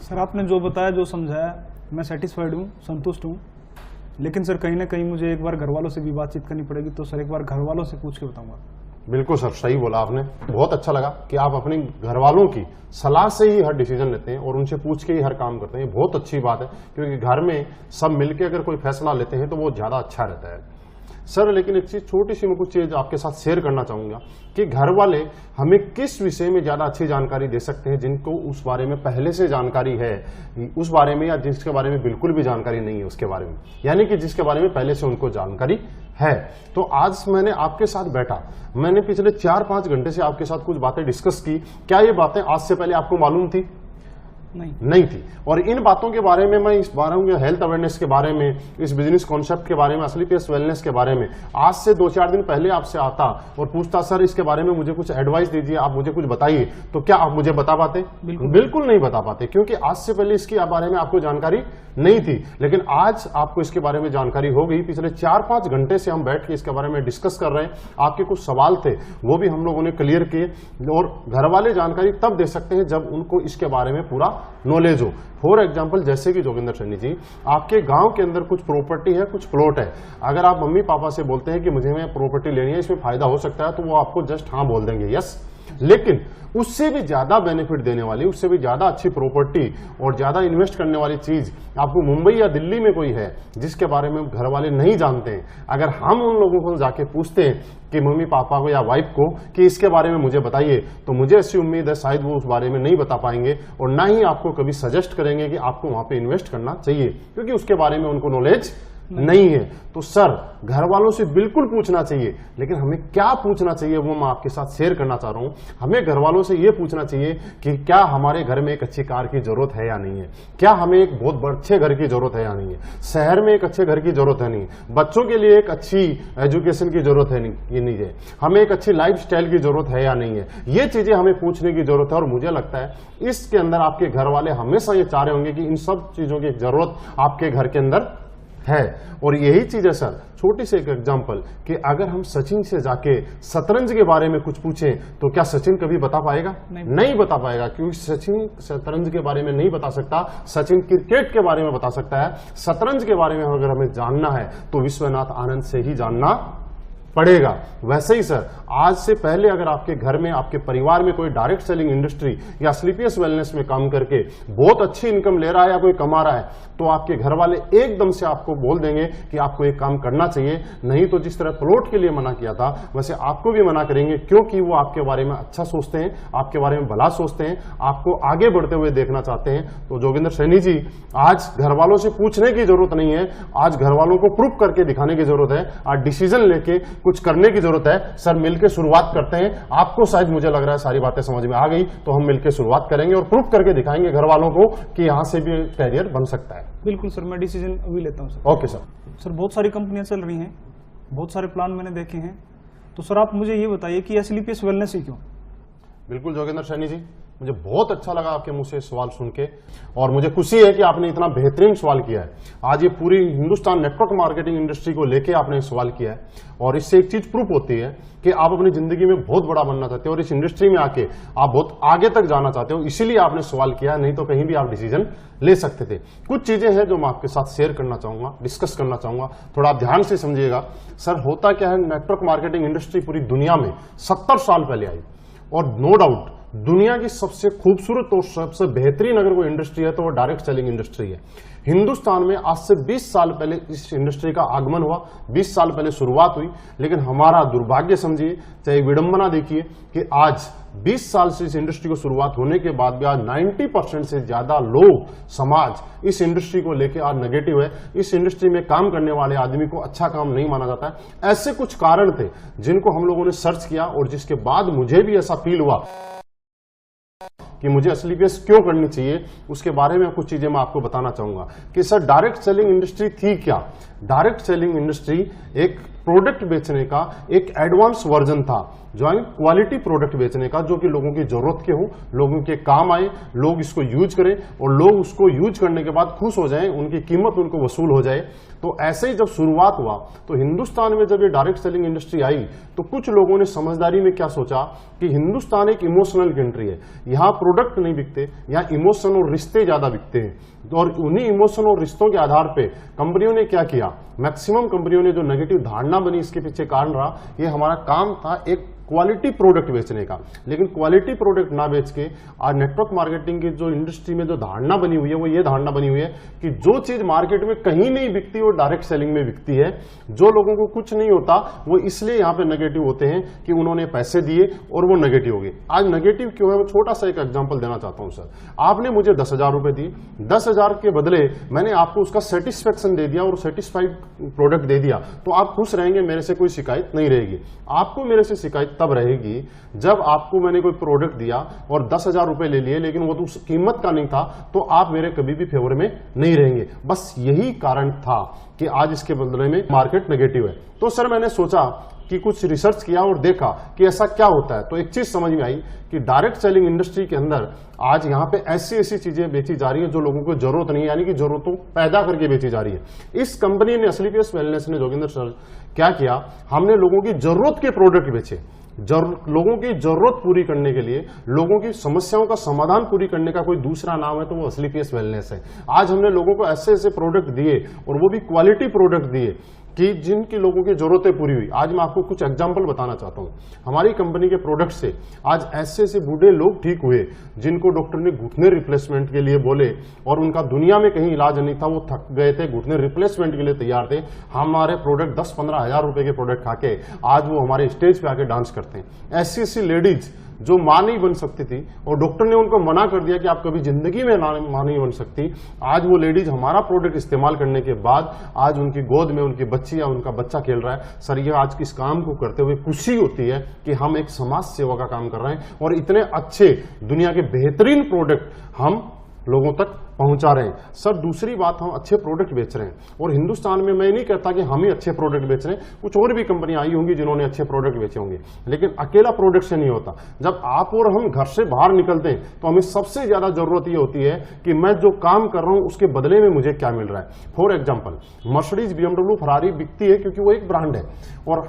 सर। आपने जो बताया, जो समझाया, मैं सेटिस्फाइड हूँ, संतुष्ट हूँ। लेकिन सर कहीं ना कहीं मुझे एक बार घर वालों से भी बातचीत करनी पड़ेगी, तो सर एक बार घर वालों से पूछ के बताऊंगा। बिल्कुल सर, सही बोला आपने। बहुत अच्छा लगा कि आप अपने घर वालों की सलाह से ही हर डिसीजन लेते हैं और उनसे पूछ के ही हर काम करते हैं। बहुत अच्छी बात है, क्योंकि घर में सब मिलकर अगर कोई फैसला लेते हैं तो वो ज्यादा अच्छा रहता है सर। लेकिन एक चीज, छोटी सी मैं कुछ चीज आपके साथ शेयर करना चाहूंगा कि घर वाले हमें किस विषय में ज्यादा अच्छी जानकारी दे सकते हैं, जिनको उस बारे में पहले से जानकारी है उस बारे में, या जिसके बारे में बिल्कुल भी जानकारी नहीं है उसके बारे में, यानी कि जिसके बारे में पहले से उनको जानकारी है। तो आज मैंने आपके साथ बैठा, मैंने पिछले 4-5 घंटे से आपके साथ कुछ बातें डिस्कस की। क्या ये बातें आज से पहले आपको मालूम थी? नहीं थी। और इन बातों के बारे में मैं इस बारे में, हेल्थ अवेयरनेस के बारे में, इस बिजनेस कॉन्सेप्ट के बारे में, असली पेस वेलनेस के बारे में आज से 2-4 दिन पहले आपसे आता और पूछता सर इसके बारे में मुझे कुछ एडवाइस दीजिए, आप मुझे कुछ बताइए, तो क्या आप मुझे बता पाते? बिल्कुल नहीं बता पाते, क्योंकि आज से पहले इसके बारे में आपको जानकारी नहीं थी। लेकिन आज आपको इसके बारे में जानकारी हो गई। पिछले 4-5 घंटे से हम बैठ के इसके बारे में डिस्कस कर रहे हैं। आपके कुछ सवाल थे वो भी हम लोगों ने क्लियर किए। और घर वाले जानकारी तब दे सकते हैं जब उनको इसके बारे में पूरा नॉलेज हो। फॉर एग्जाम्पल, जैसे कि जोगिंदर सैनी जी, आपके गांव के अंदर कुछ प्रॉपर्टी है, कुछ प्लॉट है। अगर आप मम्मी पापा से बोलते हैं कि मुझे मैं प्रॉपर्टी लेनी है, इसमें फायदा हो सकता है, तो वो आपको जस्ट हाँ बोल देंगे, यस लेकिन उससे भी ज्यादा बेनिफिट देने वाली, उससे भी ज्यादा अच्छी प्रॉपर्टी और ज्यादा इन्वेस्ट करने वाली चीज आपको मुंबई या दिल्ली में कोई है जिसके बारे में घर वाले नहीं जानते हैं। अगर हम उन लोगों को जाके पूछते हैं कि मम्मी पापा को या वाइफ को कि इसके बारे में मुझे बताइए, तो मुझे ऐसी उम्मीद है शायद वो उस बारे में नहीं बता पाएंगे और ना ही आपको कभी सजेस्ट करेंगे कि आपको वहां पे इन्वेस्ट करना चाहिए, क्योंकि उसके बारे में उनको नॉलेज नहीं है। तो सर, घर वालों से बिल्कुल पूछना चाहिए, लेकिन हमें क्या पूछना चाहिए वो मैं आपके साथ शेयर करना चाह रहा हूं। हमें घर वालों से ये पूछना चाहिए कि क्या हमारे घर में एक अच्छी कार की जरूरत है या नहीं है, क्या हमें एक बहुत अच्छे घर की जरूरत है या नहीं है, शहर में एक अच्छे घर की जरूरत है नहीं है, बच्चों के लिए एक अच्छी एजुकेशन की जरूरत है नहीं है, हमें एक अच्छी लाइफ स्टाइल की जरूरत है या नहीं है। ये चीजें हमें पूछने की जरूरत है और मुझे लगता है इसके अंदर आपके घर वाले हमेशा ये चाह रहे होंगे कि इन सब चीजों की जरूरत आपके घर के अंदर है। और यही चीज है सर, छोटी सी एक एग्जांपल कि अगर हम सचिन से जाके शतरंज के बारे में कुछ पूछें तो क्या सचिन कभी बता पाएगा? नहीं बता पाएगा, क्योंकि सचिन शतरंज के बारे में नहीं बता सकता, सचिन क्रिकेट के बारे में बता सकता है। शतरंज के बारे में अगर हमें जानना है तो विश्वनाथ आनंद से ही जानना पड़ेगा। वैसे ही सर, आज से पहले अगर आपके घर में, आपके परिवार में कोई डायरेक्ट सेलिंग इंडस्ट्री या स्लीपियस वेलनेस में काम करके बहुत अच्छी इनकम ले रहा है या कोई कमा रहा है, तो आपके घर वाले एकदम से आपको बोल देंगे कि आपको एक काम करना चाहिए। नहीं तो जिस तरह प्लॉट के लिए मना किया था, वैसे आपको भी मना करेंगे, क्योंकि वो आपके बारे में अच्छा सोचते हैं, आपके बारे में भला सोचते हैं, आपको आगे बढ़ते हुए देखना चाहते हैं। तो जोगिंदर सैनी जी, आज घर वालों से पूछने की जरूरत नहीं है, आज घर वालों को प्रूफ करके दिखाने की जरूरत है, आज डिसीजन लेके कुछ करने की जरूरत है। सर, मिलकर शुरुआत करते हैं। आपको शायद, मुझे लग रहा है सारी बातें समझ में आ गई, तो हम मिलकर शुरुआत करेंगे और प्रूफ करके दिखाएंगे घर वालों को कि यहां से भी कैरियर बन सकता है। बिल्कुल सर, मैं डिसीजन अभी लेता हूँ सर। Okay sir. सर, बहुत सारी कंपनियां चल रही हैं, बहुत सारे प्लान मैंने देखे हैं, तो सर आप मुझे ये बताइए कि स्लीपियस वेलनेस ही क्यों? बिल्कुल जोगिंदर सैनी जी, मुझे बहुत अच्छा लगा आपके मुंह से सवाल सुन के, और मुझे खुशी है कि आपने इतना बेहतरीन सवाल किया है। आज ये पूरी हिंदुस्तान नेटवर्क मार्केटिंग इंडस्ट्री को लेके आपने सवाल किया है, और इससे एक चीज प्रूफ होती है कि आप अपनी जिंदगी में बहुत बड़ा बनना चाहते हो और इस इंडस्ट्री में आके आप बहुत आगे तक जाना चाहते हो, इसीलिए आपने सवाल किया, नहीं तो कहीं भी आप डिसीजन ले सकते थे। कुछ चीजें हैं जो मैं आपके साथ शेयर करना चाहूंगा, डिस्कस करना चाहूंगा, थोड़ा आप ध्यान से समझिएगा। सर, होता क्या है, नेटवर्क मार्केटिंग इंडस्ट्री पूरी दुनिया में 70 साल पहले आई, और नो डाउट दुनिया की सबसे खूबसूरत और सबसे बेहतरीन अगर कोई इंडस्ट्री है तो वो डायरेक्ट सेलिंग इंडस्ट्री है। हिंदुस्तान में आज से 20 साल पहले इस इंडस्ट्री का आगमन हुआ, 20 साल पहले शुरुआत हुई, लेकिन हमारा दुर्भाग्य समझिए, चाहे विडंबना देखिए कि आज 20 साल से इस इंडस्ट्री को शुरुआत होने के बाद भी आज 90% से ज्यादा लोग, समाज इस इंडस्ट्री को लेकर आज नेगेटिव है। इस इंडस्ट्री में काम करने वाले आदमी को अच्छा काम नहीं माना जाता है। ऐसे कुछ कारण थे जिनको हम लोगों ने सर्च किया, और जिसके बाद मुझे भी ऐसा फील हुआ कि मुझे स्लीपियस क्यों करनी चाहिए, उसके बारे में कुछ चीजें मैं आपको बताना चाहूंगा कि सर, डायरेक्ट सेलिंग इंडस्ट्री थी क्या? डायरेक्ट सेलिंग इंडस्ट्री एक प्रोडक्ट बेचने का एक एडवांस वर्जन था, जो है क्वालिटी प्रोडक्ट बेचने का, जो कि लोगों की जरूरत के हो, लोगों के काम आए, लोग इसको यूज करें और लोग उसको यूज करने के बाद खुश हो जाएं, उनकी कीमत उनको वसूल हो जाए। तो ऐसे ही जब शुरुआत हुआ तो हिंदुस्तान में जब ये डायरेक्ट सेलिंग इंडस्ट्री आई तो कुछ लोगों ने समझदारी में क्या सोचा कि हिंदुस्तान एक इमोशनल कंट्री है, यहाँ प्रोडक्ट नहीं बिकते, यहाँ इमोशन और रिश्ते ज्यादा बिकते हैं। और उन्हीं इमोशन और रिश्तों के आधार पे कंपनियों ने क्या किया, मैक्सिमम कंपनियों ने जो नेगेटिव धारणा बनी, इसके पीछे कारण रहा, ये हमारा काम था एक क्वालिटी प्रोडक्ट बेचने का। लेकिन क्वालिटी प्रोडक्ट ना बेच के आज नेटवर्क मार्केटिंग की जो इंडस्ट्री में जो धारणा बनी हुई है, वो ये धारणा बनी हुई है कि जो चीज मार्केट में कहीं नहीं बिकती वो डायरेक्ट सेलिंग में बिकती है। जो लोगों को कुछ नहीं होता वो इसलिए यहाँ पे नेगेटिव होते हैं कि उन्होंने पैसे दिए और वो नेगेटिव हो गए। आज नेगेटिव क्यों है, वो छोटा सा एक एग्जाम्पल देना चाहता हूँ सर। आपने मुझे 10,000 रुपए दिए, 10,000 के बदले मैंने आपको उसका सेटिस्फेक्शन दे दिया और सेटिस्फाइड प्रोडक्ट दे दिया, तो आप खुश रहेंगे, मेरे से कोई शिकायत नहीं रहेगी। आपको मेरे से शिकायत तब रहेगी जब आपको मैंने कोई प्रोडक्ट दिया और 10,000 रुपए ले लिए, लेकिन वो तो उस कीमत का नहीं था, तो आप मेरे कभी भी फेवर में नहीं रहेंगे। बस यही कारण था कि आज इसके बदले में मार्केट नेगेटिव है। तो सर, मैंने सोचा कि कुछ रिसर्च किया और देखा कि ऐसा क्या होता है, तो एक चीज समझ में आई कि डायरेक्ट सेलिंग इंडस्ट्री के अंदर आज यहाँ पे ऐसी ऐसी चीजें बेची जा रही है जो लोगों को जरूरत नहीं है, यानी कि जरूरतों पैदा करके बेची जा रही है। इस कंपनी ने, स्लीपियस वेलनेस ने, जोगिंदर सर, क्या किया, हमने लोगों की जरूरत के प्रोडक्ट बेचे। लोगों की जरूरत पूरी करने के लिए, लोगों की समस्याओं का समाधान पूरी करने का कोई दूसरा नाम है तो वो स्लीपियस वेलनेस है। आज हमने लोगों को ऐसे ऐसे प्रोडक्ट दिए, और वो भी क्वालिटी प्रोडक्ट दिए, कि जिनकी लोगों की जरूरतें पूरी हुई। आज मैं आपको कुछ एग्जांपल बताना चाहता हूं। हमारी कंपनी के प्रोडक्ट से आज ऐसे ऐसे बूढ़े लोग ठीक हुए जिनको डॉक्टर ने घुटने रिप्लेसमेंट के लिए बोले और उनका दुनिया में कहीं इलाज नहीं था, वो थक गए थे, घुटने रिप्लेसमेंट के लिए तैयार थे। हमारे प्रोडक्ट 10-15 हजार रुपए के प्रोडक्ट खाके आज वो हमारे स्टेज पे आके डांस करते हैं। ऐसी ऐसी लेडीज जो मां नहीं बन सकती थी और डॉक्टर ने उनको मना कर दिया कि आप कभी जिंदगी में मां नहीं बन सकती, आज वो लेडीज हमारा प्रोडक्ट इस्तेमाल करने के बाद आज उनकी गोद में उनकी बच्ची या उनका बच्चा खेल रहा है। सर, ये आज किस काम को करते हुए खुशी होती है कि हम एक समाज सेवा का काम कर रहे हैं और इतने अच्छे दुनिया के बेहतरीन प्रोडक्ट हम लोगों तक पहुंचा रहे हैं। सर, दूसरी बात, हम अच्छे प्रोडक्ट बेच रहे हैं और हिंदुस्तान में मैं नहीं कहता कि हम ही अच्छे प्रोडक्ट बेच रहे हैं, कुछ और भी कंपनियां आई होंगी जिन्होंने अच्छे प्रोडक्ट बेचे होंगे, लेकिन अकेला प्रोडक्ट से नहीं होता। जब आप और हम घर से बाहर निकलते हैं तो हमें सबसे ज्यादा जरूरत ये होती है कि मैं जो काम कर रहा हूं उसके बदले में मुझे क्या मिल रहा है। For example, Mercedes, BMW, Ferrari बिकती है क्योंकि वो एक ब्रांड है और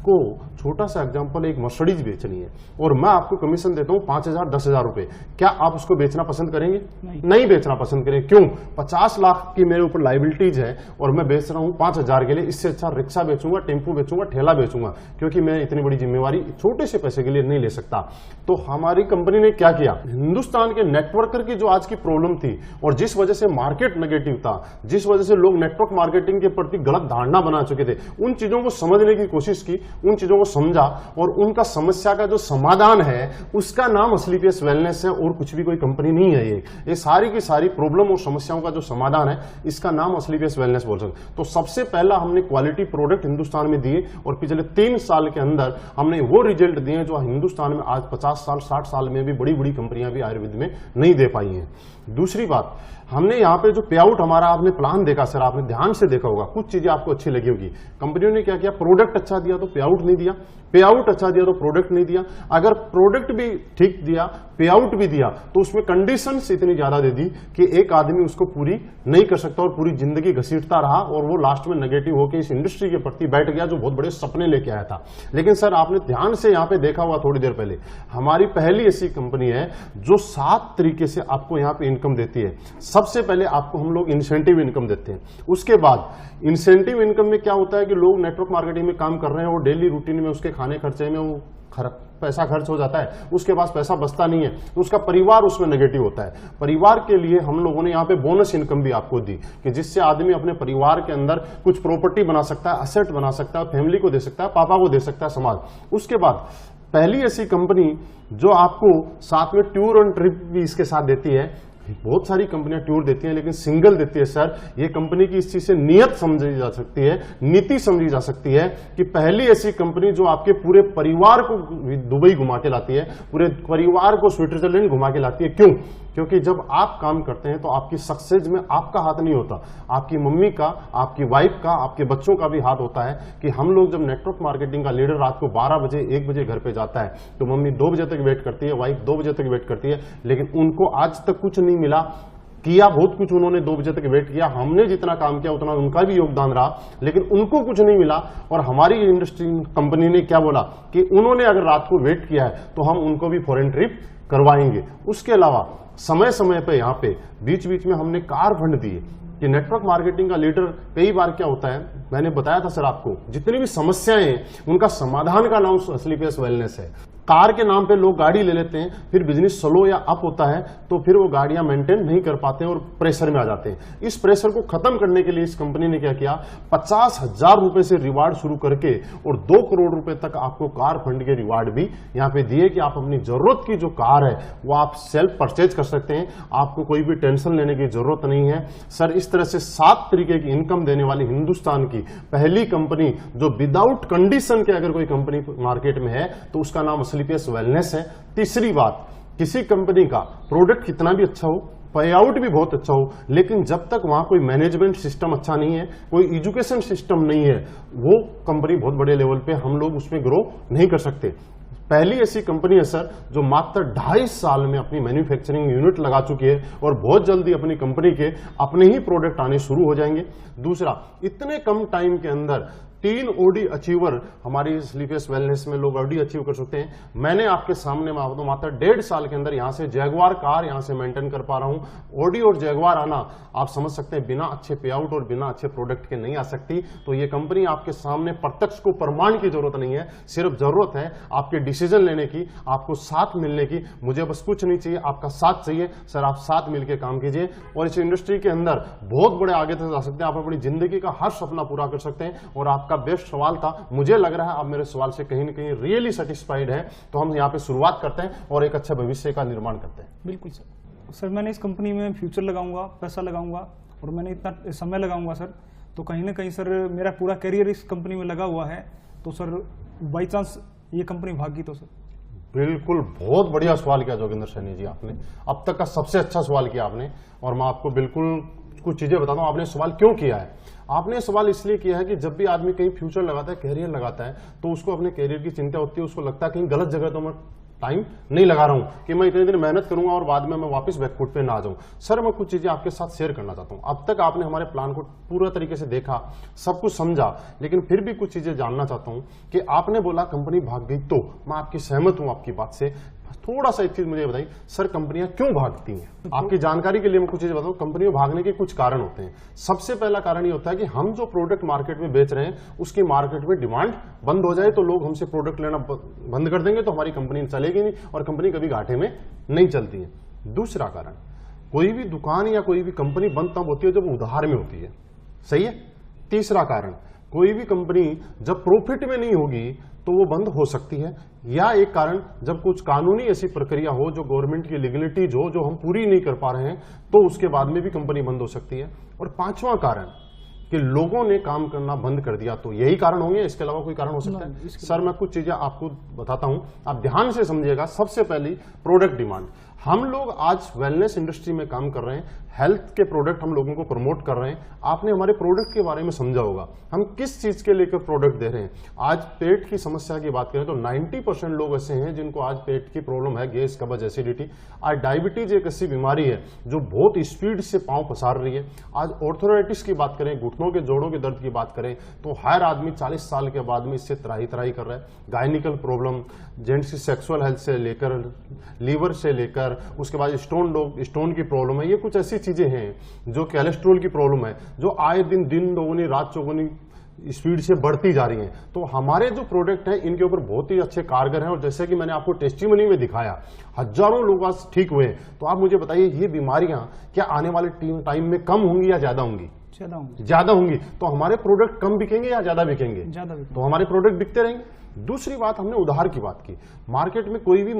को छोटा सा एग्जांपल, एक मर्सिडीज बेचनी है और मैं आपको कमीशन देता हूं 5,000 10,000 रुपए, क्या आप उसको बेचना पसंद करेंगे? नहीं बेचना पसंद करेंगे। क्यों? 50 लाख की मेरे ऊपर लाइबिलिटीज है और मैं बेच रहा हूं 5,000 के लिए। इससे अच्छा रिक्शा बेचूंगा, टेम्पो बेचूंगा, ठेला बेचूंगा, क्योंकि मैं इतनी बड़ी जिम्मेवारी छोटे से पैसे के लिए नहीं ले सकता। तो हमारी कंपनी ने क्या किया, हिंदुस्तान के नेटवर्कर की जो आज की प्रॉब्लम थी और जिस वजह से मार्केट नेगेटिव था, जिस वजह से लोग नेटवर्क मार्केटिंग के प्रति गलत धारणा बना चुके थे, उन चीजों को समझने की कोशिश की, उन चीजों को समझा और उनका समस्या का जो समाधान है उसका नाम स्लीपियस वेलनेस है और कुछ भी कोई कंपनी नहीं है। ये सारी की सारी प्रॉब्लम और समस्याओं का जो समाधान है इसका नाम स्लीपियस वेलनेस बोल सकते। तो सबसे पहला हमने क्वालिटी प्रोडक्ट हिंदुस्तान में दिए और पिछले 3 साल के अंदर हमने वो रिजल्ट दिए जो हिंदुस्तान में आज 50 साल 60 साल में भी बड़ी बड़ी कंपनियां भी आयुर्वेद में नहीं दे पाई हैं। दूसरी बात, हमने यहाँ पे जो पे आउट हमारा आपने प्लान देखा, सर आपने ध्यान से देखा होगा, कुछ चीजें आपको अच्छी लगी होगी। कंपनियों ने क्या किया, प्रोडक्ट अच्छा दिया तो पे आउट नहीं दिया, पे आउट अच्छा दिया तो प्रोडक्ट नहीं दिया। अगर प्रोडक्ट भी ठीक दिया, पे आउट भी दिया, तो उसमें कंडीशंस इतनी ज्यादा दे दी कि एक आदमी उसको पूरी नहीं कर सकता और पूरी जिंदगी घसीटता रहा और वो लास्ट में नेगेटिव होकर इस इंडस्ट्री के प्रति बैठ गया जो बहुत बड़े सपने लेके आया था। लेकिन सर आपने ध्यान से यहाँ पे देखा हुआ थोड़ी देर पहले, हमारी पहली ऐसी कंपनी है जो 7 तरीके से आपको यहाँ पे इनकम देती है। सबसे पहले आपको हम लोग इंसेंटिव इनकम देते हैं, उसके बाद इंसेंटिव इनकम में क्या होता है कि लोग नेटवर्क मार्केटिंग में काम कर रहे हैं और डेली रूटीन में उसके खाने खर्चे में वो पैसा खर्च हो जाता है, उसके पास पैसा बचता नहीं है, तो उसका परिवार उसमें नेगेटिव होता है। परिवार के लिए हम लोगों ने यहाँ पे बोनस इनकम भी आपको दी कि जिससे आदमी अपने परिवार के अंदर कुछ प्रॉपर्टी बना सकता है, असेट बना सकता है, फैमिली को दे सकता है, पापा को दे सकता है, समाज। उसके बाद पहली ऐसी कंपनी जो आपको साथ में टूर एंड ट्रिप भी इसके साथ देती है। बहुत सारी कंपनियां टूर देती हैं लेकिन सिंगल देती है। सर ये कंपनी की इस चीज से नियत समझी जा सकती है, नीति समझी जा सकती है कि पहली ऐसी कंपनी जो आपके पूरे परिवार को दुबई घुमा के लाती है, पूरे परिवार को स्विट्जरलैंड घुमा के लाती है। क्यों? क्योंकि जब आप काम करते हैं तो आपकी सक्सेस में आपका हाथ नहीं होता, आपकी मम्मी का, आपकी वाइफ का, आपके बच्चों का भी हाथ होता है। कि हम लोग जब नेटवर्क मार्केटिंग का लीडर रात को 12 बजे 1 बजे घर पे जाता है तो मम्मी 2 बजे तक वेट करती है, वाइफ 2 बजे तक वेट करती है, लेकिन उनको आज तक कुछ नहीं मिला। किया बहुत कुछ उन्होंने, 2 बजे तक वेट किया, हमने जितना काम किया उतना उनका भी योगदान रहा, लेकिन उनको कुछ नहीं मिला। और हमारी इंडस्ट्री कंपनी ने क्या बोला कि उन्होंने अगर रात को वेट किया है तो हम उनको भी फॉरेन ट्रिप करवाएंगे। उसके अलावा समय समय पे यहाँ पे बीच बीच में हमने कार फंड दिए कि नेटवर्क मार्केटिंग का लीडर कई बार क्या होता है, मैंने बताया था सर आपको, जितनी भी समस्याएं हैं उनका समाधान का नाम स्लीपियस वेलनेस है। कार के नाम पे लोग गाड़ी ले लेते हैं, फिर बिजनेस स्लो या अप होता है तो फिर वो गाड़ियां मेंटेन नहीं कर पाते हैं और प्रेशर में आ जाते हैं। इस प्रेशर को खत्म करने के लिए इस कंपनी ने क्या किया, 50,000 रुपए से रिवार्ड शुरू करके और 2 करोड़ रुपए तक आपको कार फंड के रिवार्ड भी यहाँ पे दिए कि आप अपनी जरूरत की जो कार है वो आप सेल्फ परचेज कर सकते हैं, आपको कोई भी टेंशन लेने की जरूरत नहीं है। सर इस तरह से 7 तरीके की इनकम देने वाली हिंदुस्तान की पहली कंपनी जो विदाउट कंडीशन के अगर कोई कंपनी मार्केट में है तो उसका नाम स्लीपियस वेलनेस है। तीसरी बात, किसी कंपनी का प्रोडक्ट कितना भी अच्छा हो, पे आउट भी बहुत अच्छा हो, लेकिन जब तक वहां कोई मैनेजमेंट सिस्टम अच्छा नहीं है, कोई एजुकेशन सिस्टम नहीं है, वो कंपनी बहुत बड़े लेवल पे हम लोग उसमें ग्रो नहीं कर सकते। पहली ऐसी कंपनी है सर जो मात्र 2.5 साल में अपनी मैन्युफैक्चरिंग यूनिट लगा चुकी है और बहुत जल्दी अपनी कंपनी के अपने ही प्रोडक्ट आने शुरू हो जाएंगे। दूसरा, इतने कम टाइम के अंदर 3 OD अचीवर हमारी स्लीपियस वेलनेस में लोग OD अचीव कर सकते हैं। मैंने आपके सामने मात्र 1.5 साल के अंदर यहां से जैगवार कार यहां से मेंटेन कर पा रहा हूं। OD और जैगवार आना आप समझ सकते हैं बिना अच्छे पे आउट और बिना अच्छे प्रोडक्ट के नहीं आ सकती। तो ये कंपनी आपके सामने प्रत्यक्ष को प्रमाण की जरूरत नहीं है, सिर्फ जरूरत है आपके डिसीजन लेने की, आपको साथ मिलने की। मुझे बस कुछ नहीं चाहिए, आपका साथ चाहिए। सर आप साथ मिलकर काम कीजिए और इस इंडस्ट्री के अंदर बहुत बड़े आगे तक जा सकते हैं। आप अपनी जिंदगी का हर सपना पूरा कर सकते हैं। और आपका बेस्ट सवाल था, मुझे लग रहा है आप मेरे सवाल से कहीं ना कहीं रियली सेटिस्फाइड है। तो हम यहाँ पे शुरुआत करते हैं और एक अच्छा भविष्य का निर्माण करते हैं। बिल्कुल सर, मैंने इस कंपनी में फ्यूचर लगाऊंगा, पैसा लगाऊंगा और मैंने इतना समय लगाऊंगा सर, तो कहीं ना कहीं सर मेरा पूरा करियर इस कंपनी में लगा हुआ है। तो सर बाई चांस ये कंपनी भागी तो सर। बिल्कुल, बहुत बढ़िया सवाल किया जोगिंदर सैनी जी आपने, अब तक का सबसे अच्छा सवाल किया आपने। और मैं आपको बिल्कुल कुछ चीजें बताता हूं आपने सवाल क्यों किया है। आपने सवाल इसलिए किया है कि जब भी आदमी कहीं फ्यूचर लगाता है, कैरियर लगाता है, तो उसको अपने कैरियर की चिंता होती है। उसको लगता है कहीं गलत जगह तो मैं टाइम नहीं लगा रहा हूं कि मैं इतने दिन मेहनत करूंगा और बाद में मैं वापस बैकफुट पे ना आ जाऊं। सर मैं कुछ चीजें आपके साथ शेयर करना चाहता हूं। अब तक आपने हमारे प्लान को पूरा तरीके से देखा, सब कुछ समझा, लेकिन फिर भी कुछ चीजें जानना चाहता हूं कि आपने बोला कंपनी भाग गई, तो मैं आपकी सहमत हूं आपकी बात से। थोड़ा सा एक चीज मुझे बताइए सर, कंपनियां क्यों भागती हैं? आपकी जानकारी के लिए मैं कुछ चीज बताऊं। कंपनियों भागने के कुछ कारण होते हैं। सबसे पहला कारण ये होता है कि हम जो प्रोडक्ट मार्केट में बेच रहे हैं उसकी मार्केट में डिमांड बंद हो जाए, तो लोग हमसे प्रोडक्ट लेना बंद कर देंगे, तो हमारी कंपनी चलेगी नहीं और कंपनी कभी घाटे में नहीं चलती है। दूसरा कारण, कोई भी दुकान या कोई भी कंपनी बंद तब होती है जब उधार में होती है, सही है। तीसरा कारण, कोई भी कंपनी जब प्रॉफिट में नहीं होगी तो वो बंद हो सकती है। या एक कारण, जब कुछ कानूनी ऐसी प्रक्रिया हो जो गवर्नमेंट की लीगलिटीज हो जो हम पूरी नहीं कर पा रहे हैं, तो उसके बाद में भी कंपनी बंद हो सकती है। और पांचवा कारण कि लोगों ने काम करना बंद कर दिया, तो यही कारण होंगे, इसके अलावा कोई कारण हो सकता है? सर मैं कुछ चीजें आपको बताता हूं, आप ध्यान से समझिएगा। सबसे पहली, प्रोडक्ट डिमांड। हम लोग आज वेलनेस इंडस्ट्री में काम कर रहे हैं, हेल्थ के प्रोडक्ट हम लोगों को प्रमोट कर रहे हैं। आपने हमारे प्रोडक्ट के बारे में समझा होगा, हम किस चीज के लेकर प्रोडक्ट दे रहे हैं। आज पेट की समस्या की बात करें तो 90% लोग ऐसे हैं जिनको आज पेट की प्रॉब्लम है, गैस, कब्ज, एसिडिटी। आज डायबिटीज एक ऐसी बीमारी है जो बहुत स्पीड से पांव पसार रही है। आज ऑर्थोराइटिस की बात करें, घुटनों के जोड़ों के दर्द की बात करें, तो हर आदमी 40 साल के बाद में इससे त्राही त्राही कर रहा है। गायनिकल प्रॉब्लम, जेंट्स की सेक्सुअल हेल्थ से लेकर लीवर से लेकर उसके बाद स्टोन की प्रॉब्लम है। ये कुछ ऐसी चीजें हैं जो कोलेस्ट्रॉल की प्रॉब्लम है जो आए दिन दोगुनी रात चौगुनी स्पीड से बढ़ती जा रही हैं। तो हमारे जो प्रोडक्ट हैं इनके ऊपर बहुत ही अच्छे कारगर हैं। और जैसे कि मैंने आपको टेस्टिमनी में दिखाया, हजारों लोग आज ठीक हुए। तो आप मुझे बताइए, ये बीमारियां क्या आने वाले टाइम में कम होंगी या ज्यादा होंगी? ज्यादा होंगी। तो हमारे प्रोडक्ट कम बिकेंगे या ज्यादा बिकेंगे? ज्यादा। तो हमारे प्रोडक्ट बिकते रहेंगे। दूसरी बात, हमने उधार की बात की। मार्केट में कोई भी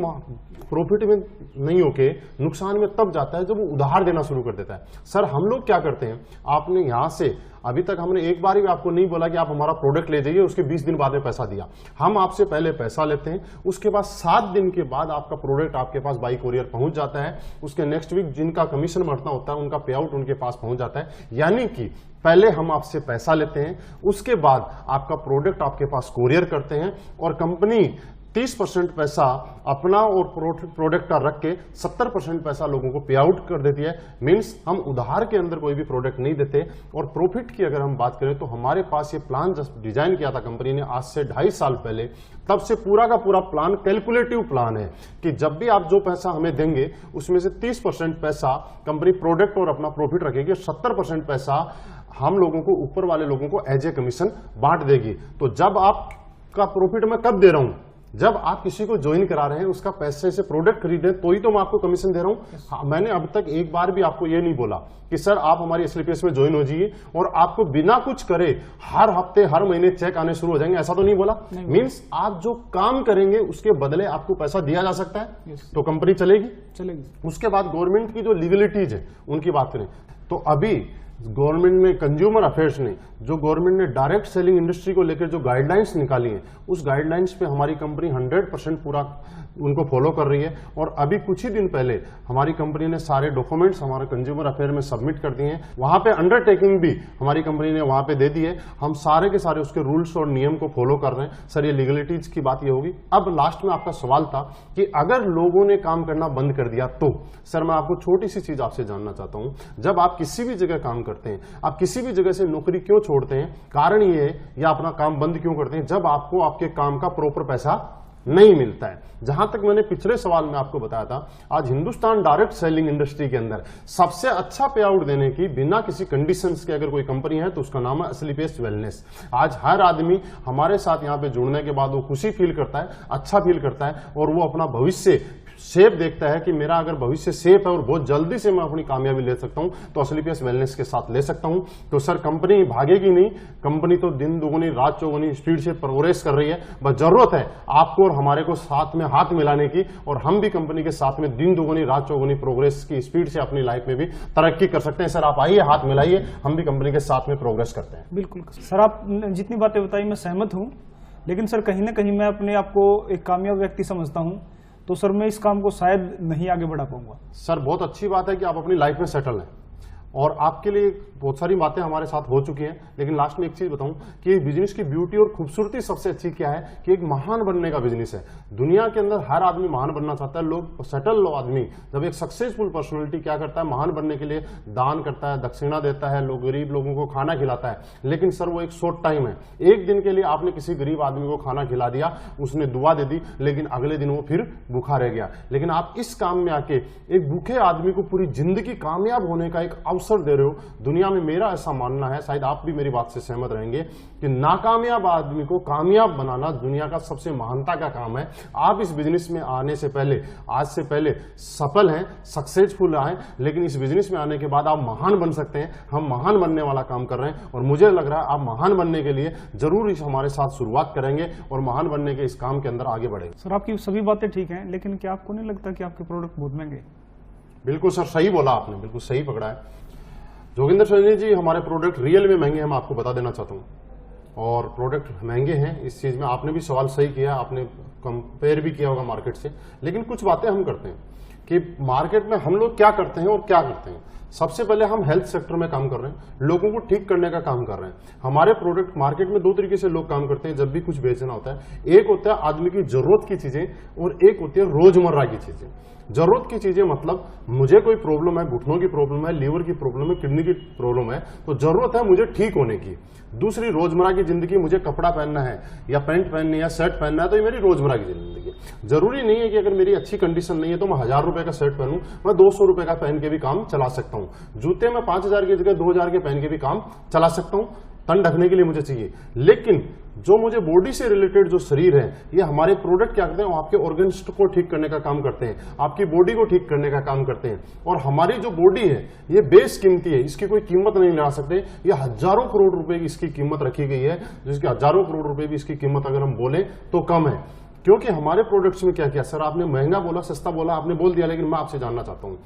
प्रॉफिट में नहीं होके नुकसान में तब जाता है जब वो उधार देना शुरू कर देता है। सर हम लोग क्या करते हैं, आपने यहां से अभी तक हमने एक बार भी आपको नहीं बोला कि आप हमारा प्रोडक्ट ले जाइए, उसके 20 दिन बाद में पैसा दिया। हम आपसे पहले पैसा लेते हैं, उसके बाद 7 दिन के बाद आपका प्रोडक्ट आपके पास बाई कोरियर पहुंच जाता है। उसके नेक्स्ट वीक जिनका कमीशन बढ़ना होता है उनका पे आउट उनके पास पहुंच जाता है। यानी कि पहले हम आपसे पैसा लेते हैं, उसके बाद आपका प्रोडक्ट आपके पास कोरियर करते हैं और कंपनी 30% पैसा अपना और प्रोडक्ट का रख के 70% पैसा लोगों को पे आउट कर देती है। मींस हम उधार के अंदर कोई भी प्रोडक्ट नहीं देते। और प्रॉफिट की अगर हम बात करें तो हमारे पास ये प्लान जब डिजाइन किया था कंपनी ने आज से 2.5 साल पहले, तब से पूरा का पूरा प्लान कैलकुलेटिव प्लान है कि जब भी आप जो पैसा हमें देंगे उसमें से 30% पैसा कंपनी प्रोडक्ट और अपना प्रॉफिट रखेगी, 70% पैसा हम लोगों को, ऊपर वाले लोगों को एज ए कमीशन बांट देगी। तो जब आपका प्रॉफिट मैं कब दे रहा हूं, जब आप किसी को ज्वाइन करा रहे हैं, उसका पैसे से प्रोडक्ट खरीदे तो ही तो मैं आपको कमीशन दे रहा हूं। हाँ, मैंने अब तक एक बार भी आपको ये नहीं बोला कि सर आप हमारी एसलीपीएस में ज्वाइन हो जाइए और आपको बिना कुछ करे हर हफ्ते हर महीने चेक आने शुरू हो जाएंगे, ऐसा तो नहीं बोला। मींस आप जो काम करेंगे उसके बदले आपको पैसा दिया जा सकता है, तो कंपनी चलेगी। उसके बाद गवर्नमेंट की जो लीगलिटीज है उनकी बात करें तो अभी गवर्नमेंट में, कंज्यूमर अफेयर्स ने, जो गवर्नमेंट ने डायरेक्ट सेलिंग इंडस्ट्री को लेकर जो गाइडलाइंस निकाली हैं, उस गाइडलाइंस पे हमारी कंपनी 100% पूरा उनको फॉलो कर रही है। और अभी कुछ ही दिन पहले हमारी कंपनी ने सारे डॉक्यूमेंट्स हमारे कंज्यूमर अफेयर में सबमिट कर दिए हैं। वहां पे अंडरटेकिंग भी हमारी कंपनी ने वहां पे दे दी है। हम सारे के सारे उसके रूल्स और नियम को फॉलो कर रहे हैं। सर ये लीगलिटीज की बात ये होगी। अब लास्ट में आपका सवाल था कि अगर लोगों ने काम करना बंद कर दिया तो, सर मैं आपको छोटी सी चीज आपसे जानना चाहता हूं। जब आप किसी भी जगह काम करते हैं? आप किसी भी जगह से नौकरी क्यों छोड़ते हैं? कारण ये है, या अपना काम बंद क्यों करते हैं? जब आपको आपके काम का प्रॉपर पैसा नहीं मिलता है। जहां तक मैंने पिछले सवाल में आपको बताया था, आज हिंदुस्तान डायरेक्ट सेलिंग इंडस्ट्री के अंदर सबसे अच्छा पे आउट देने की बिना किसी कंडीशंस के अगर कोई कंपनी है तो उसका नाम है असलीपेस्ट वेलनेस। आज हर आदमी हमारे साथ यहां पे जुड़ने के बाद वो खुशी फील करता है, अच्छा फील करता है, और वो अपना भविष्य सेफ देखता है कि मेरा अगर भविष्य सेफ है और बहुत जल्दी से मैं अपनी कामयाबी ले सकता हूं तो असलीपेस्ट वेलनेस के साथ ले सकता हूं। तो सर कंपनी भागेगी नहीं, कंपनी तो दिन दुगुनी रात चौगुनी स्पीड से प्रोग्रेस कर रही है। बस जरूरत है आपको और हमारे को साथ में हाथ मिलाने की, और हम भी कंपनी के साथ में दिन दुगुनी रात चौगुनी प्रोग्रेस की स्पीड से अपनी लाइफ में भी तरक्की कर सकते हैं। सर आप आइए, हाथ मिलाइए, हम भी कंपनी के साथ में प्रोग्रेस करते हैं। बिल्कुल सर, आप जितनी बातें बताई मैं सहमत हूँ, लेकिन सर कहीं ना कहीं मैं अपने आप को एक कामयाब व्यक्ति समझता हूँ, तो सर मैं इस काम को शायद नहीं आगे बढ़ा पाऊंगा। सर बहुत अच्छी बात है कि आप अपनी लाइफ में सेटल हैं, और आपके लिए बहुत सारी बातें हमारे साथ हो चुकी हैं। लेकिन लास्ट में एक चीज बताऊं कि बिजनेस की ब्यूटी और खूबसूरती सबसे अच्छी क्या है कि एक महान बनने का बिजनेस है। दुनिया के अंदर हर आदमी महान बनना चाहता है। लोग सेटल आदमी जब एक सक्सेसफुल पर्सनैलिटी क्या करता है, महान बनने के लिए दान करता है, दक्षिणा देता है, लोग गरीब लोगों को खाना खिलाता है। लेकिन सर वो एक शॉर्ट टाइम है, एक दिन के लिए आपने किसी गरीब आदमी को खाना खिला दिया, उसने दुआ दे दी, लेकिन अगले दिन वो फिर भूखा रह गया। लेकिन आप इस काम में आके एक भूखे आदमी को पूरी जिंदगी कामयाब होने का एक अवसर दे रहे हो। दुनिया में मेरा ऐसा मानना है, शायद आप भी मेरी बात से सहमत रहेंगे, कि नाकामयाब आदमी को कामयाब बनाना दुनिया का सबसे महानता का काम है। आप इस बिजनेस में आने से पहले, आज से पहले सफल हैं, सक्सेसफुल हैं, लेकिन इस बिजनेस में आने के बाद आप महान बन सकते हैं। हम महान बनने वाला काम कर रहे हैं, और मुझे लग रहा है आप महान बनने के लिए जरूर इस हमारे साथ शुरुआत करेंगे और महान बनने के इस काम के अंदर आगे बढ़ेंगे। सर आपकी सभी बातें ठीक हैं, लेकिन क्या आपको नहीं लगता कि आपके प्रोडक्ट बहुत महंगे? बिल्कुल सर, सही बोला आपने, बिल्कुल सही पकड़ा है जोगिंदर सैनी जी। हमारे प्रोडक्ट रियल में महंगे हैं, मैं आपको बता देना चाहता हूँ, और प्रोडक्ट महंगे हैं। इस चीज में आपने भी सवाल सही किया, आपने कंपेयर भी किया होगा मार्केट से। लेकिन कुछ बातें हम करते हैं कि मार्केट में हम लोग क्या करते हैं और क्या करते हैं। सबसे पहले हम हेल्थ सेक्टर में काम कर रहे हैं, लोगों को ठीक करने का काम कर रहे हैं। हमारे प्रोडक्ट मार्केट में दो तरीके से लोग काम करते हैं जब भी कुछ बेचना होता है। एक होता है आदमी की जरूरत की चीजें, और एक होती है रोजमर्रा की चीजें। जरूरत की चीजें मतलब मुझे कोई प्रॉब्लम है, घुटनों की प्रॉब्लम है, लीवर की प्रॉब्लम है, किडनी की प्रॉब्लम है, तो जरूरत है मुझे ठीक होने की। दूसरी रोजमर्रा की जिंदगी, मुझे कपड़ा पहनना है या पैंट पहननी है या शर्ट पहनना है, तो ये मेरी रोजमर्रा की जिंदगी। जरूरी नहीं है कि अगर मेरी अच्छी कंडीशन नहीं है तो मैं 1000 रुपए का शर्ट पहनूं, मैं 200 रुपए का पहन के भी काम चला सकता हूं। जूते मैं 5000 की जगह 2000 के पहन के भी काम चला सकता हूं, तन ढकने के लिए मुझे चाहिए। लेकिन जो मुझे बॉडी से रिलेटेड जो शरीर है, ये हमारे प्रोडक्ट क्या करते हैं, आपके ऑर्गन्स को ठीक करने का काम करते हैं, आपकी बॉडी को ठीक करने का काम करते हैं। और हमारी जो बॉडी है ये बेस कीमती है, इसकी कोई कीमत नहीं लगा सकते। ये हजारों करोड़ रुपए की इसकी कीमत रखी गई है, जिसकी हजारों करोड़ रुपए भी इसकी कीमत अगर हम बोले तो कम है। क्योंकि हमारे प्रोडक्ट्स में क्या किया सर, आपने महंगा बोला, सस्ता बोला, आपने बोल दिया, लेकिन मैं आपसे जानना चाहता हूं,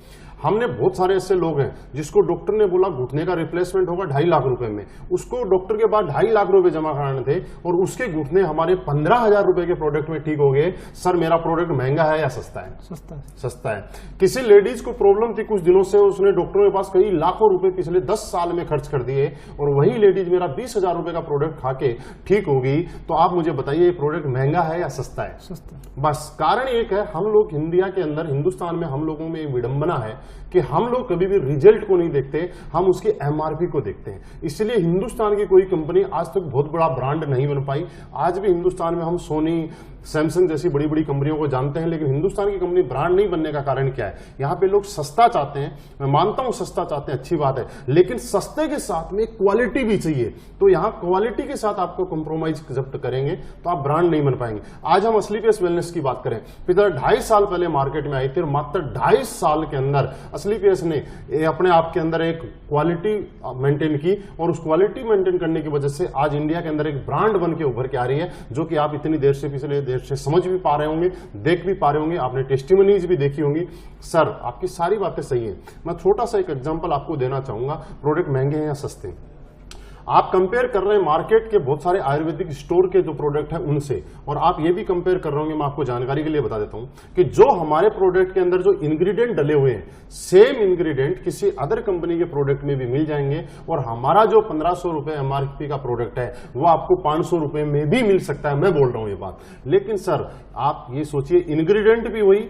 हमने बहुत सारे ऐसे लोग हैं जिसको डॉक्टर ने बोला घुटने का रिप्लेसमेंट होगा 2.5 लाख रुपए में, उसको डॉक्टर के पास 2.5 लाख रुपए जमा कराने थे, और उसके घुटने हमारे 15,000 रुपए के प्रोडक्ट में ठीक हो गए। सर मेरा प्रोडक्ट महंगा है या सस्ता है? सस्ता है। सस्ता है। किसी लेडीज को प्रॉब्लम थी कुछ दिनों से, उसने डॉक्टरों के पास कई लाखों रुपए पिछले 10 साल में खर्च कर दिए, और वही लेडीज मेरा 20,000 रुपए का प्रोडक्ट खा के ठीक होगी। तो आप मुझे बताइए ये प्रोडक्ट महंगा है या सस्ता है? सस्ता। बस कारण एक है, हम लोग इंडिया के अंदर, हिंदुस्तान में हम लोगों में एक विडंबना है कि हम लोग कभी भी रिजल्ट को नहीं देखते, हम उसके एमआरपी को देखते हैं। इसलिए हिंदुस्तान की कोई कंपनी आज तक बहुत बड़ा ब्रांड नहीं बन पाई। आज भी हिंदुस्तान में हम सोनी, सैमसंग जैसी बड़ी बड़ी कंपनियों को जानते हैं, लेकिन हिंदुस्तान की कंपनी ब्रांड नहीं बनने का कारण क्या है? यहाँ पे लोग सस्ता चाहते हैं, मैं मानता हूं सस्ता चाहते हैं, अच्छी बात है, लेकिन सस्ते के साथ में क्वालिटी भी चाहिए। तो यहाँ क्वालिटी के साथ आपको कॉम्प्रोमाइज जब करेंगे तो आप ब्रांड नहीं बन पाएंगे। आज हम असलीपेस्ट वेलनेस की बात करें, पिछले 2.5 साल पहले मार्केट में आई थी, और मात्र 2.5 साल के अंदर असलीपेस्ट ने अपने आप के अंदर एक क्वालिटी मेंटेन की, और उस क्वालिटी मेंटेन करने की वजह से आज इंडिया के अंदर एक ब्रांड बन के उभर के आ रही है, जो कि आप इतनी देर से, पिछले देर से समझ भी पा रहे होंगे, देख भी पा रहे होंगे, आपने टेस्टिमनीज भी देखी होंगी। सर आपकी सारी बातें सही हैं। मैं छोटा सा एक एग्जांपल आपको देना चाहूंगा, प्रोडक्ट महंगे हैं या सस्ते। आप कंपेयर कर रहे हैं मार्केट के बहुत सारे आयुर्वेदिक स्टोर के जो प्रोडक्ट है उनसे, और आप ये भी कंपेयर कर रहे होंगे, मैं आपको जानकारी के लिए बता देता हूं कि जो हमारे प्रोडक्ट के अंदर जो इंग्रेडिएंट डले हुए हैं, सेम इंग्रेडिएंट किसी अदर कंपनी के प्रोडक्ट में भी मिल जाएंगे, और हमारा जो 1500 रुपए एमआरपी का प्रोडक्ट है वो आपको 500 रुपए में भी मिल सकता है। मैं बोल रहा हूं ये बात, लेकिन सर आप ये सोचिए, इंग्रेडिएंट भी वही,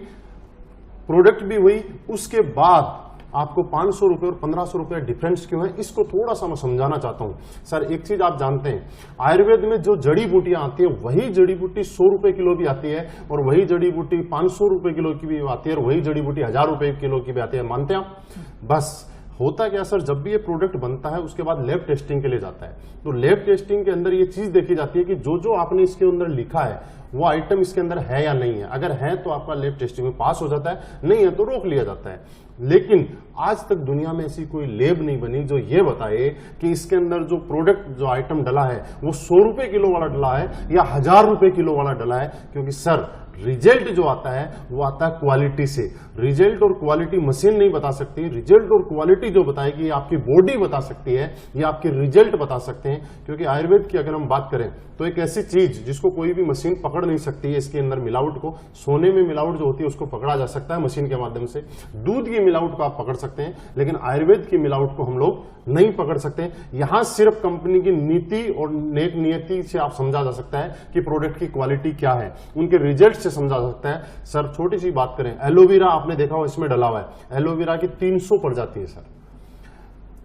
प्रोडक्ट भी वही, उसके बाद आपको 500 रुपए और 1500 रुपए डिफरेंस क्यों है, इसको थोड़ा सा मैं समझाना चाहता हूं। सर एक चीज आप जानते हैं, आयुर्वेद में जो जड़ी बूटियां आती है वही जड़ी बूटी 100 रुपए किलो भी आती है, और वही जड़ी बूटी 500 रुपए किलो की भी आती है, और वही जड़ी बूटी 1000 रुपए किलो की भी आती है। मानते हैं आप? बस होता क्या सर, जब भी ये प्रोडक्ट बनता है उसके बाद लैब टेस्टिंग के लिए जाता है, तो लैब टेस्टिंग के अंदर ये चीज देखी जाती है कि जो जो आपने इसके अंदर लिखा है वो आइटम इसके अंदर है या नहीं है। अगर है तो आपका लैब टेस्टिंग में पास हो जाता है, नहीं है तो रोक लिया जाता है। लेकिन आज तक दुनिया में ऐसी कोई लैब नहीं बनी जो ये बताए कि इसके अंदर जो प्रोडक्ट जो आइटम डला है वो 100 रुपए किलो वाला डला है या 1000 रुपए किलो वाला डला है। क्योंकि सर रिजल्ट जो आता है वो आता है क्वालिटी से। रिजल्ट और क्वालिटी मशीन नहीं बता सकती, रिजल्ट और क्वालिटी जो बताएगी ये आपकी बॉडी बता सकती है, ये आपके रिजल्ट बता सकते हैं। क्योंकि आयुर्वेद की अगर हम बात करें तो एक ऐसी चीज जिसको कोई भी मशीन पकड़ नहीं सकती है, इसके अंदर मिलावट को, सोने में मिलावट जो होती है उसको पकड़ा जा सकता है मशीन के माध्यम से, दूध की मिलावट को आप पकड़ सकते हैं, लेकिन आयुर्वेद की मिलावट को हम लोग नहीं पकड़ सकते। यहां सिर्फ कंपनी की नीति और नेक नियति से आप समझा जा सकता है कि प्रोडक्ट की क्वालिटी क्या है, उनके रिजल्ट से समझा जा सकता है। सर छोटी सी बात करें, एलोवेरा आपने देखा हो इसमें डला हुआ है, एलोवेरा की 300 प्रजाति है सर।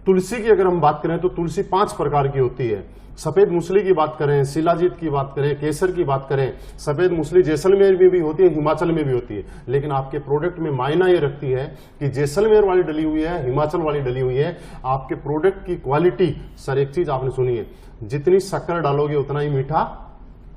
तुलसी की अगर हम बात करें तो तुलसी 5 प्रकार की होती है। सफेद मूसली की बात करें, शिलाजीत की बात करें, केसर की बात करें, सफेद मूसली जैसलमेर में भी होती है, हिमाचल में भी होती है। लेकिन आपके प्रोडक्ट में मायना ये रखती है कि जैसलमेर वाली डली हुई है, हिमाचल वाली डली हुई है। आपके प्रोडक्ट की क्वालिटी, सर एक चीज आपने सुनी है, जितनी शक्कर डालोगे उतना ही मीठा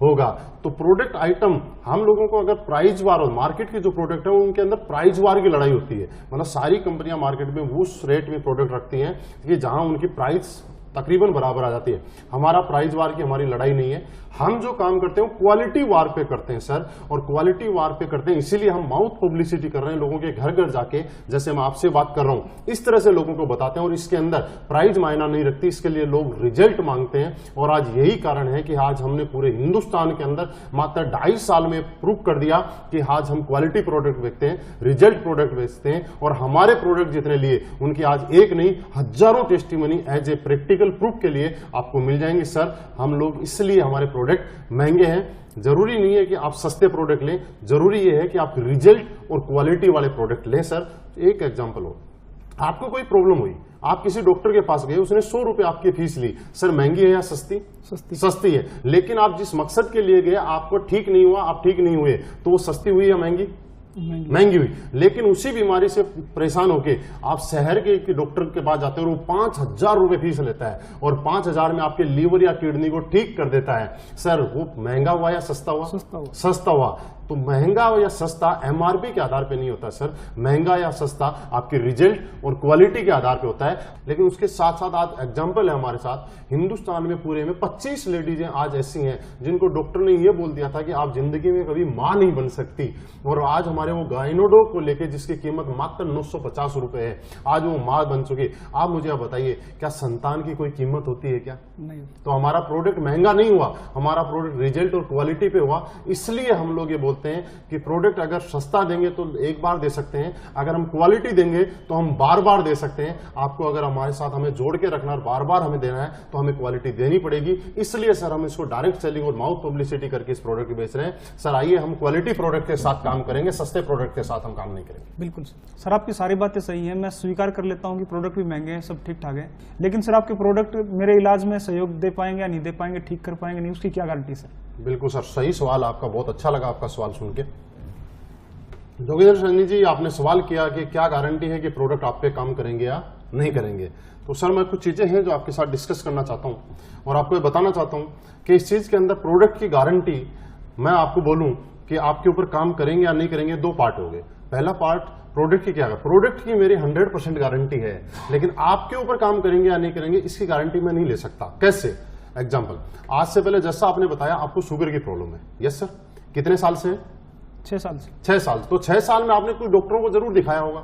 होगा। तो प्रोडक्ट आइटम हम लोगों को अगर प्राइस वार, और मार्केट के जो प्रोडक्ट है उनके अंदर प्राइस वार की लड़ाई होती है। मतलब सारी कंपनियां मार्केट में उस रेट में प्रोडक्ट रखती हैं कि जहां उनकी प्राइस तकरीबन बराबर आ जाती है। हमारा प्राइस वार की हमारी लड़ाई नहीं है, हम जो काम करते हैं क्वालिटी वार पे करते हैं सर, और क्वालिटी वार पे करते हैं इसीलिए हम माउथ पब्लिसिटी कर रहे हैं, लोगों के घर घर जाके, जैसे मैं आपसे बात कर रहा हूं इस तरह से लोगों को बताते हैं। और इसके अंदर प्राइस मायना नहीं रखती, इसके लिए लोग रिजल्ट मांगते हैं। और आज यही कारण है कि आज हमने पूरे हिंदुस्तान के अंदर मात्र 2.5 साल में प्रूव कर दिया कि आज हम क्वालिटी प्रोडक्ट बेचते हैं, रिजल्ट प्रोडक्ट बेचते हैं। और हमारे प्रोडक्ट जितने लिए उनकी आज एक नहीं हजारों testimony as a practical proof के लिए आपको मिल जाएंगे। सर हम लोग इसलिए हमारे प्रोडक्ट महंगे हैं, जरूरी नहीं है कि आप सस्ते प्रोडक्ट लें, जरूरी ये है कि आप रिजल्ट और क्वालिटी वाले प्रोडक्ट लें। सर एक एग्जांपल हो, आपको कोई प्रॉब्लम हुई, आप किसी डॉक्टर के पास गए, उसने 100 रुपए आपकी फीस ली, सर महंगी है या सस्ती? सस्ती है। लेकिन आप जिस मकसद के लिए गए आपको ठीक नहीं हुआ, आप ठीक नहीं हुए, तो वो सस्ती हुई या महंगी? महंगी हुई। लेकिन उसी बीमारी से परेशान होके आप शहर के डॉक्टर के पास जाते हैं और वो 5000 रुपए फीस लेता है, और 5000 में आपके लीवर या किडनी को ठीक कर देता है। सर वो महंगा हुआ या सस्ता हुआ? सस्ता हुआ। तो महंगा या सस्ता एमआरपी के आधार पे नहीं होता सर, महंगा या सस्ता आपके रिजल्ट और क्वालिटी के आधार पे होता है। लेकिन उसके साथ साथ आज एग्जांपल है हमारे साथ, हिंदुस्तान में पूरे में 25 लेडीजें आज ऐसी हैं जिनको डॉक्टर ने ये बोल दिया था कि आप जिंदगी में कभी मां नहीं बन सकती, और आज हमारे वो गाइनोडो को लेके जिसकी कीमत मात्र 950 रुपए है, आज वो मां बन चुकी। आप मुझे आप बताइए, क्या संतान की कोई कीमत होती है क्या? नहीं। तो हमारा प्रोडक्ट महंगा नहीं हुआ, हमारा प्रोडक्ट रिजल्ट और क्वालिटी पे हुआ। इसलिए हम लोग ये बोलते हैं कि प्रोडक्ट अगर सस्ता देंगे तो एक बार दे सकते हैं, अगर हम क्वालिटी देंगे तो हम बार बार दे सकते हैं। आपको अगर हमारे साथ हमें जोड़ के रखना और बार बार हमें देना है तो हमें क्वालिटी देनी पड़ेगी। इसलिए सर हम इसको डायरेक्ट सेलिंग और माउथ पब्लिसिटी करके इस प्रोडक्ट को बेच रहे हैं। सर आइए हम क्वालिटी प्रोडक्ट के साथ काम करेंगे, सस्ते प्रोडक्ट के साथ हम काम नहीं करेंगे। बिल्कुल सर, आपकी सारी बातें सही है, मैं स्वीकार कर लेता हूँ कि प्रोडक्ट भी महंगे हैं, सब ठीक ठाक है। लेकिन सर आपके प्रोडक्ट मेरे इलाज में सहयोग दे पाएंगे या नहीं दे पाएंगे, ठीक कर पाएंगे नहीं, उसकी क्या गारंटी सर? बिल्कुल सर, सही सवाल आपका, बहुत अच्छा लगा आपका सवाल सुन के। जोगेंद्र सैनी जी आपने सवाल किया कि क्या गारंटी है कि प्रोडक्ट आप पे काम करेंगे या नहीं करेंगे। तो सर मैं कुछ चीजें हैं जो आपके साथ डिस्कस करना चाहता हूं और आपको ये बताना चाहता हूं कि इस चीज के अंदर प्रोडक्ट की गारंटी मैं आपको बोलूं कि आपके ऊपर काम करेंगे या नहीं करेंगे, 2 पार्ट हो गए। पहला पार्ट प्रोडक्ट की क्या है, प्रोडक्ट की मेरी 100% गारंटी है, लेकिन आपके ऊपर काम करेंगे या नहीं करेंगे इसकी गारंटी मैं नहीं ले सकता। कैसे? एग्जाम्पल, आज से पहले जैसा आपने बताया आपको शुगर की प्रॉब्लम है, यस सर, कितने साल से? 6 साल से। 6 साल। तो 6 साल में आपने कुछ डॉक्टरों को जरूर दिखाया होगा,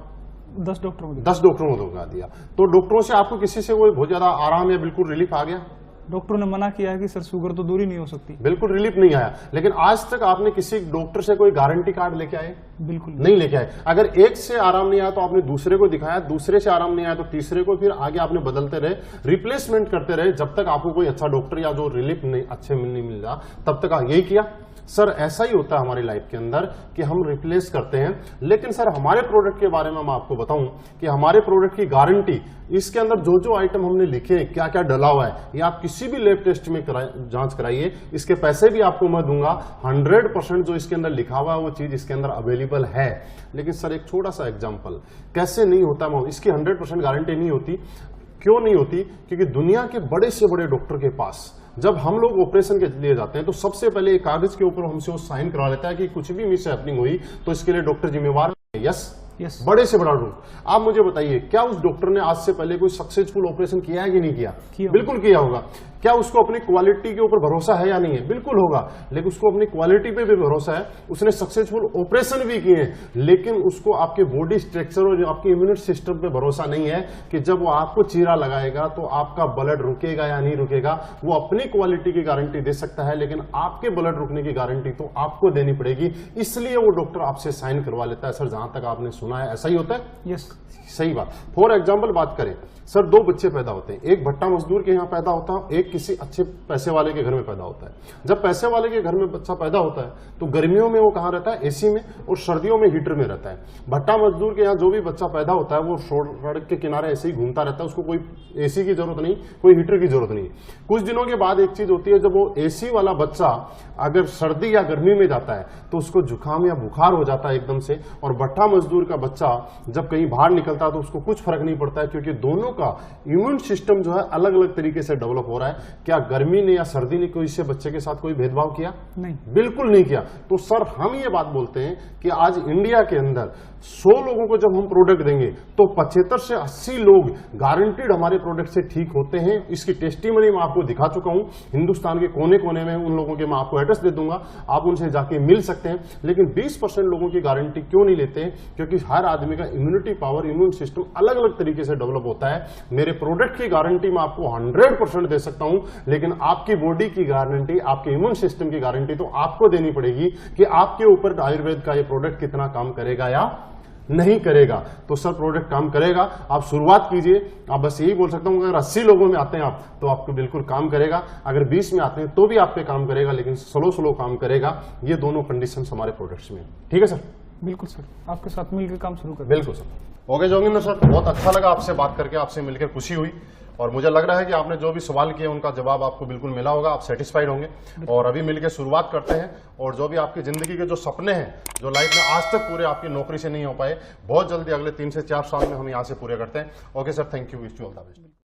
10 डॉक्टरों को 10 डॉक्टरों को दिखा दिया। तो डॉक्टरों से आपको किसी से कोई बहुत ज्यादा आराम या बिल्कुल रिलीफ आ गया? डॉक्टरों ने मना किया है कि सर शुगर तो दूर ही नहीं हो सकती, बिल्कुल रिलीफ नहीं आया। लेकिन आज तक आपने किसी डॉक्टर से कोई गारंटी कार्ड लेके आए? बिल्कुल नहीं लेके आए। अगर एक से आराम नहीं आया तो आपने दूसरे को दिखाया, दूसरे से आराम नहीं आया तो तीसरे को, फिर आगे आपने बदलते रहे, रिप्लेसमेंट करते रहे, जब तक आपको कोई अच्छा डॉक्टर या जो रिलीफ नहीं अच्छे नहीं मिल रहा तब तक यही किया। सर ऐसा ही होता है हमारी लाइफ के अंदर कि हम रिप्लेस करते हैं। लेकिन सर हमारे प्रोडक्ट के बारे में मैं आपको बताऊं कि हमारे प्रोडक्ट की गारंटी, इसके अंदर जो जो आइटम हमने लिखे हैं, क्या क्या डला हुआ है, ये आप किसी भी लैब टेस्ट में जांच कराइए, इसके पैसे भी आपको मैं दूंगा। 100% जो इसके अंदर लिखा हुआ है वो चीज इसके अंदर अवेलेबल है। लेकिन सर एक छोटा सा एग्जाम्पल, कैसे नहीं होता, इसकी 100% गारंटी नहीं होती। क्यों नहीं होती? क्योंकि दुनिया के बड़े से बड़े डॉक्टर के पास जब हम लोग ऑपरेशन के लिए जाते हैं तो सबसे पहले एक कागज के ऊपर हमसे वो साइन करवा लेता है कि कुछ भी मिस हैपनिंग हुई तो इसके लिए डॉक्टर जिम्मेवार है। यस, बड़े से बड़ा रूल। आप मुझे बताइए, क्या उस डॉक्टर ने आज से पहले कोई सक्सेसफुल ऑपरेशन किया है कि नहीं किया? बिल्कुल किया होगा। क्या उसको अपनी क्वालिटी के ऊपर भरोसा है या नहीं है? बिल्कुल होगा। लेकिन उसको अपनी क्वालिटी पे भी भरोसा है, उसने सक्सेसफुल ऑपरेशन भी किए हैं, लेकिन उसको आपके बॉडी स्ट्रक्चर और आपके इम्यूनिटी सिस्टम पे भरोसा नहीं है कि जब वो आपको चीरा लगाएगा तो आपका ब्लड रुकेगा या नहीं रुकेगा। वो अपनी क्वालिटी की गारंटी दे सकता है, लेकिन आपके ब्लड रुकने की गारंटी तो आपको देनी पड़ेगी। इसलिए वो डॉक्टर आपसे साइन करवा लेता है। सर जहां तक आपने सुना है ऐसा ही होता है? यस, सही बात। फॉर एग्जाम्पल बात करें, सर 2 बच्चे पैदा होते हैं, एक भट्टा मजदूर के यहाँ पैदा होता है, एक किसी अच्छे पैसे वाले के घर में पैदा होता है। जब पैसे वाले के घर में बच्चा पैदा होता है तो गर्मियों में वो कहाँ रहता है? एसी में, और सर्दियों में हीटर में रहता है। भट्टा मजदूर के यहाँ जो भी बच्चा पैदा होता है वो सड़क के किनारे ऐसे ही घूमता रहता है, उसको कोई एसी की जरूरत नहीं, कोई हीटर की जरूरत नहीं। कुछ दिनों के बाद एक चीज होती है, जब वो एसी वाला बच्चा अगर सर्दी या गर्मी में जाता है तो उसको जुकाम या बुखार हो जाता है एकदम से, और भट्टा मजदूर का बच्चा जब कहीं बाहर निकलता है तो उसको कुछ फर्क नहीं पड़ता है, क्योंकि दोनों का इम्यून सिस्टम जो है अलग अलग तरीके से डेवलप हो रहा है। क्या गर्मी ने या सर्दी ने कोई से बच्चे के साथ कोई भेदभाव किया? नहीं, बिल्कुल नहीं किया। तो सर हम ये बात बोलते हैं कि आज इंडिया के अंदर 100 लोगों को जब हम प्रोडक्ट देंगे तो 75 से 80 लोग गारंटीड हमारे प्रोडक्ट से ठीक होते हैं। इसकी टेस्टिमनी मैं आपको दिखा चुका हूं, हिंदुस्तान के कोने कोने में उन लोगों के मैं आपको एड्रेस दे दूंगा, आप उनसे जाके मिल सकते हैं। लेकिन 20% लोगों की गारंटी क्यों नहीं लेते हैं? क्योंकि हर आदमी का इम्यूनिटी पावर, इम्यून सिस्टम अलग अलग तरीके से डेवलप होता है। मेरे प्रोडक्ट की गारंटी मैं आपको 100% दे सकता हूं, लेकिन आपकी बॉडी की गारंटी, आपके इम्यून सिस्टम की गारंटी तो आपको देनी पड़ेगी कि आपके ऊपर आयुर्वेद का ये प्रोडक्ट कितना काम करेगा या नहीं करेगा। तो सर प्रोडक्ट काम करेगा, आप शुरुआत कीजिए। आप बस यही बोल सकता हूं, अगर 80 लोगों में आते हैं आप तो आपको बिल्कुल काम करेगा, अगर 20 में आते हैं तो भी आप पे काम करेगा, लेकिन स्लो काम करेगा। ये दोनों कंडीशन हमारे प्रोडक्ट्स में। ठीक है सर? बिल्कुल सर, आपके साथ मिलकर काम शुरू कर। बिल्कुल सर। ओके जोगिंदर सर, बहुत अच्छा लगा आपसे बात करके, आपसे मिलकर खुशी हुई, और मुझे लग रहा है कि आपने जो भी सवाल किए उनका जवाब आपको बिल्कुल मिला होगा, आप सेटिस्फाइड होंगे। और अभी मिलकर शुरुआत करते हैं, और जो भी आपकी जिंदगी के जो सपने हैं, जो लाइफ में आज तक पूरे आपकी नौकरी से नहीं हो पाए, बहुत जल्दी अगले 3 से 4 साल में हम यहाँ से पूरे करते हैं। Okay sir, thank you, wish you all the best.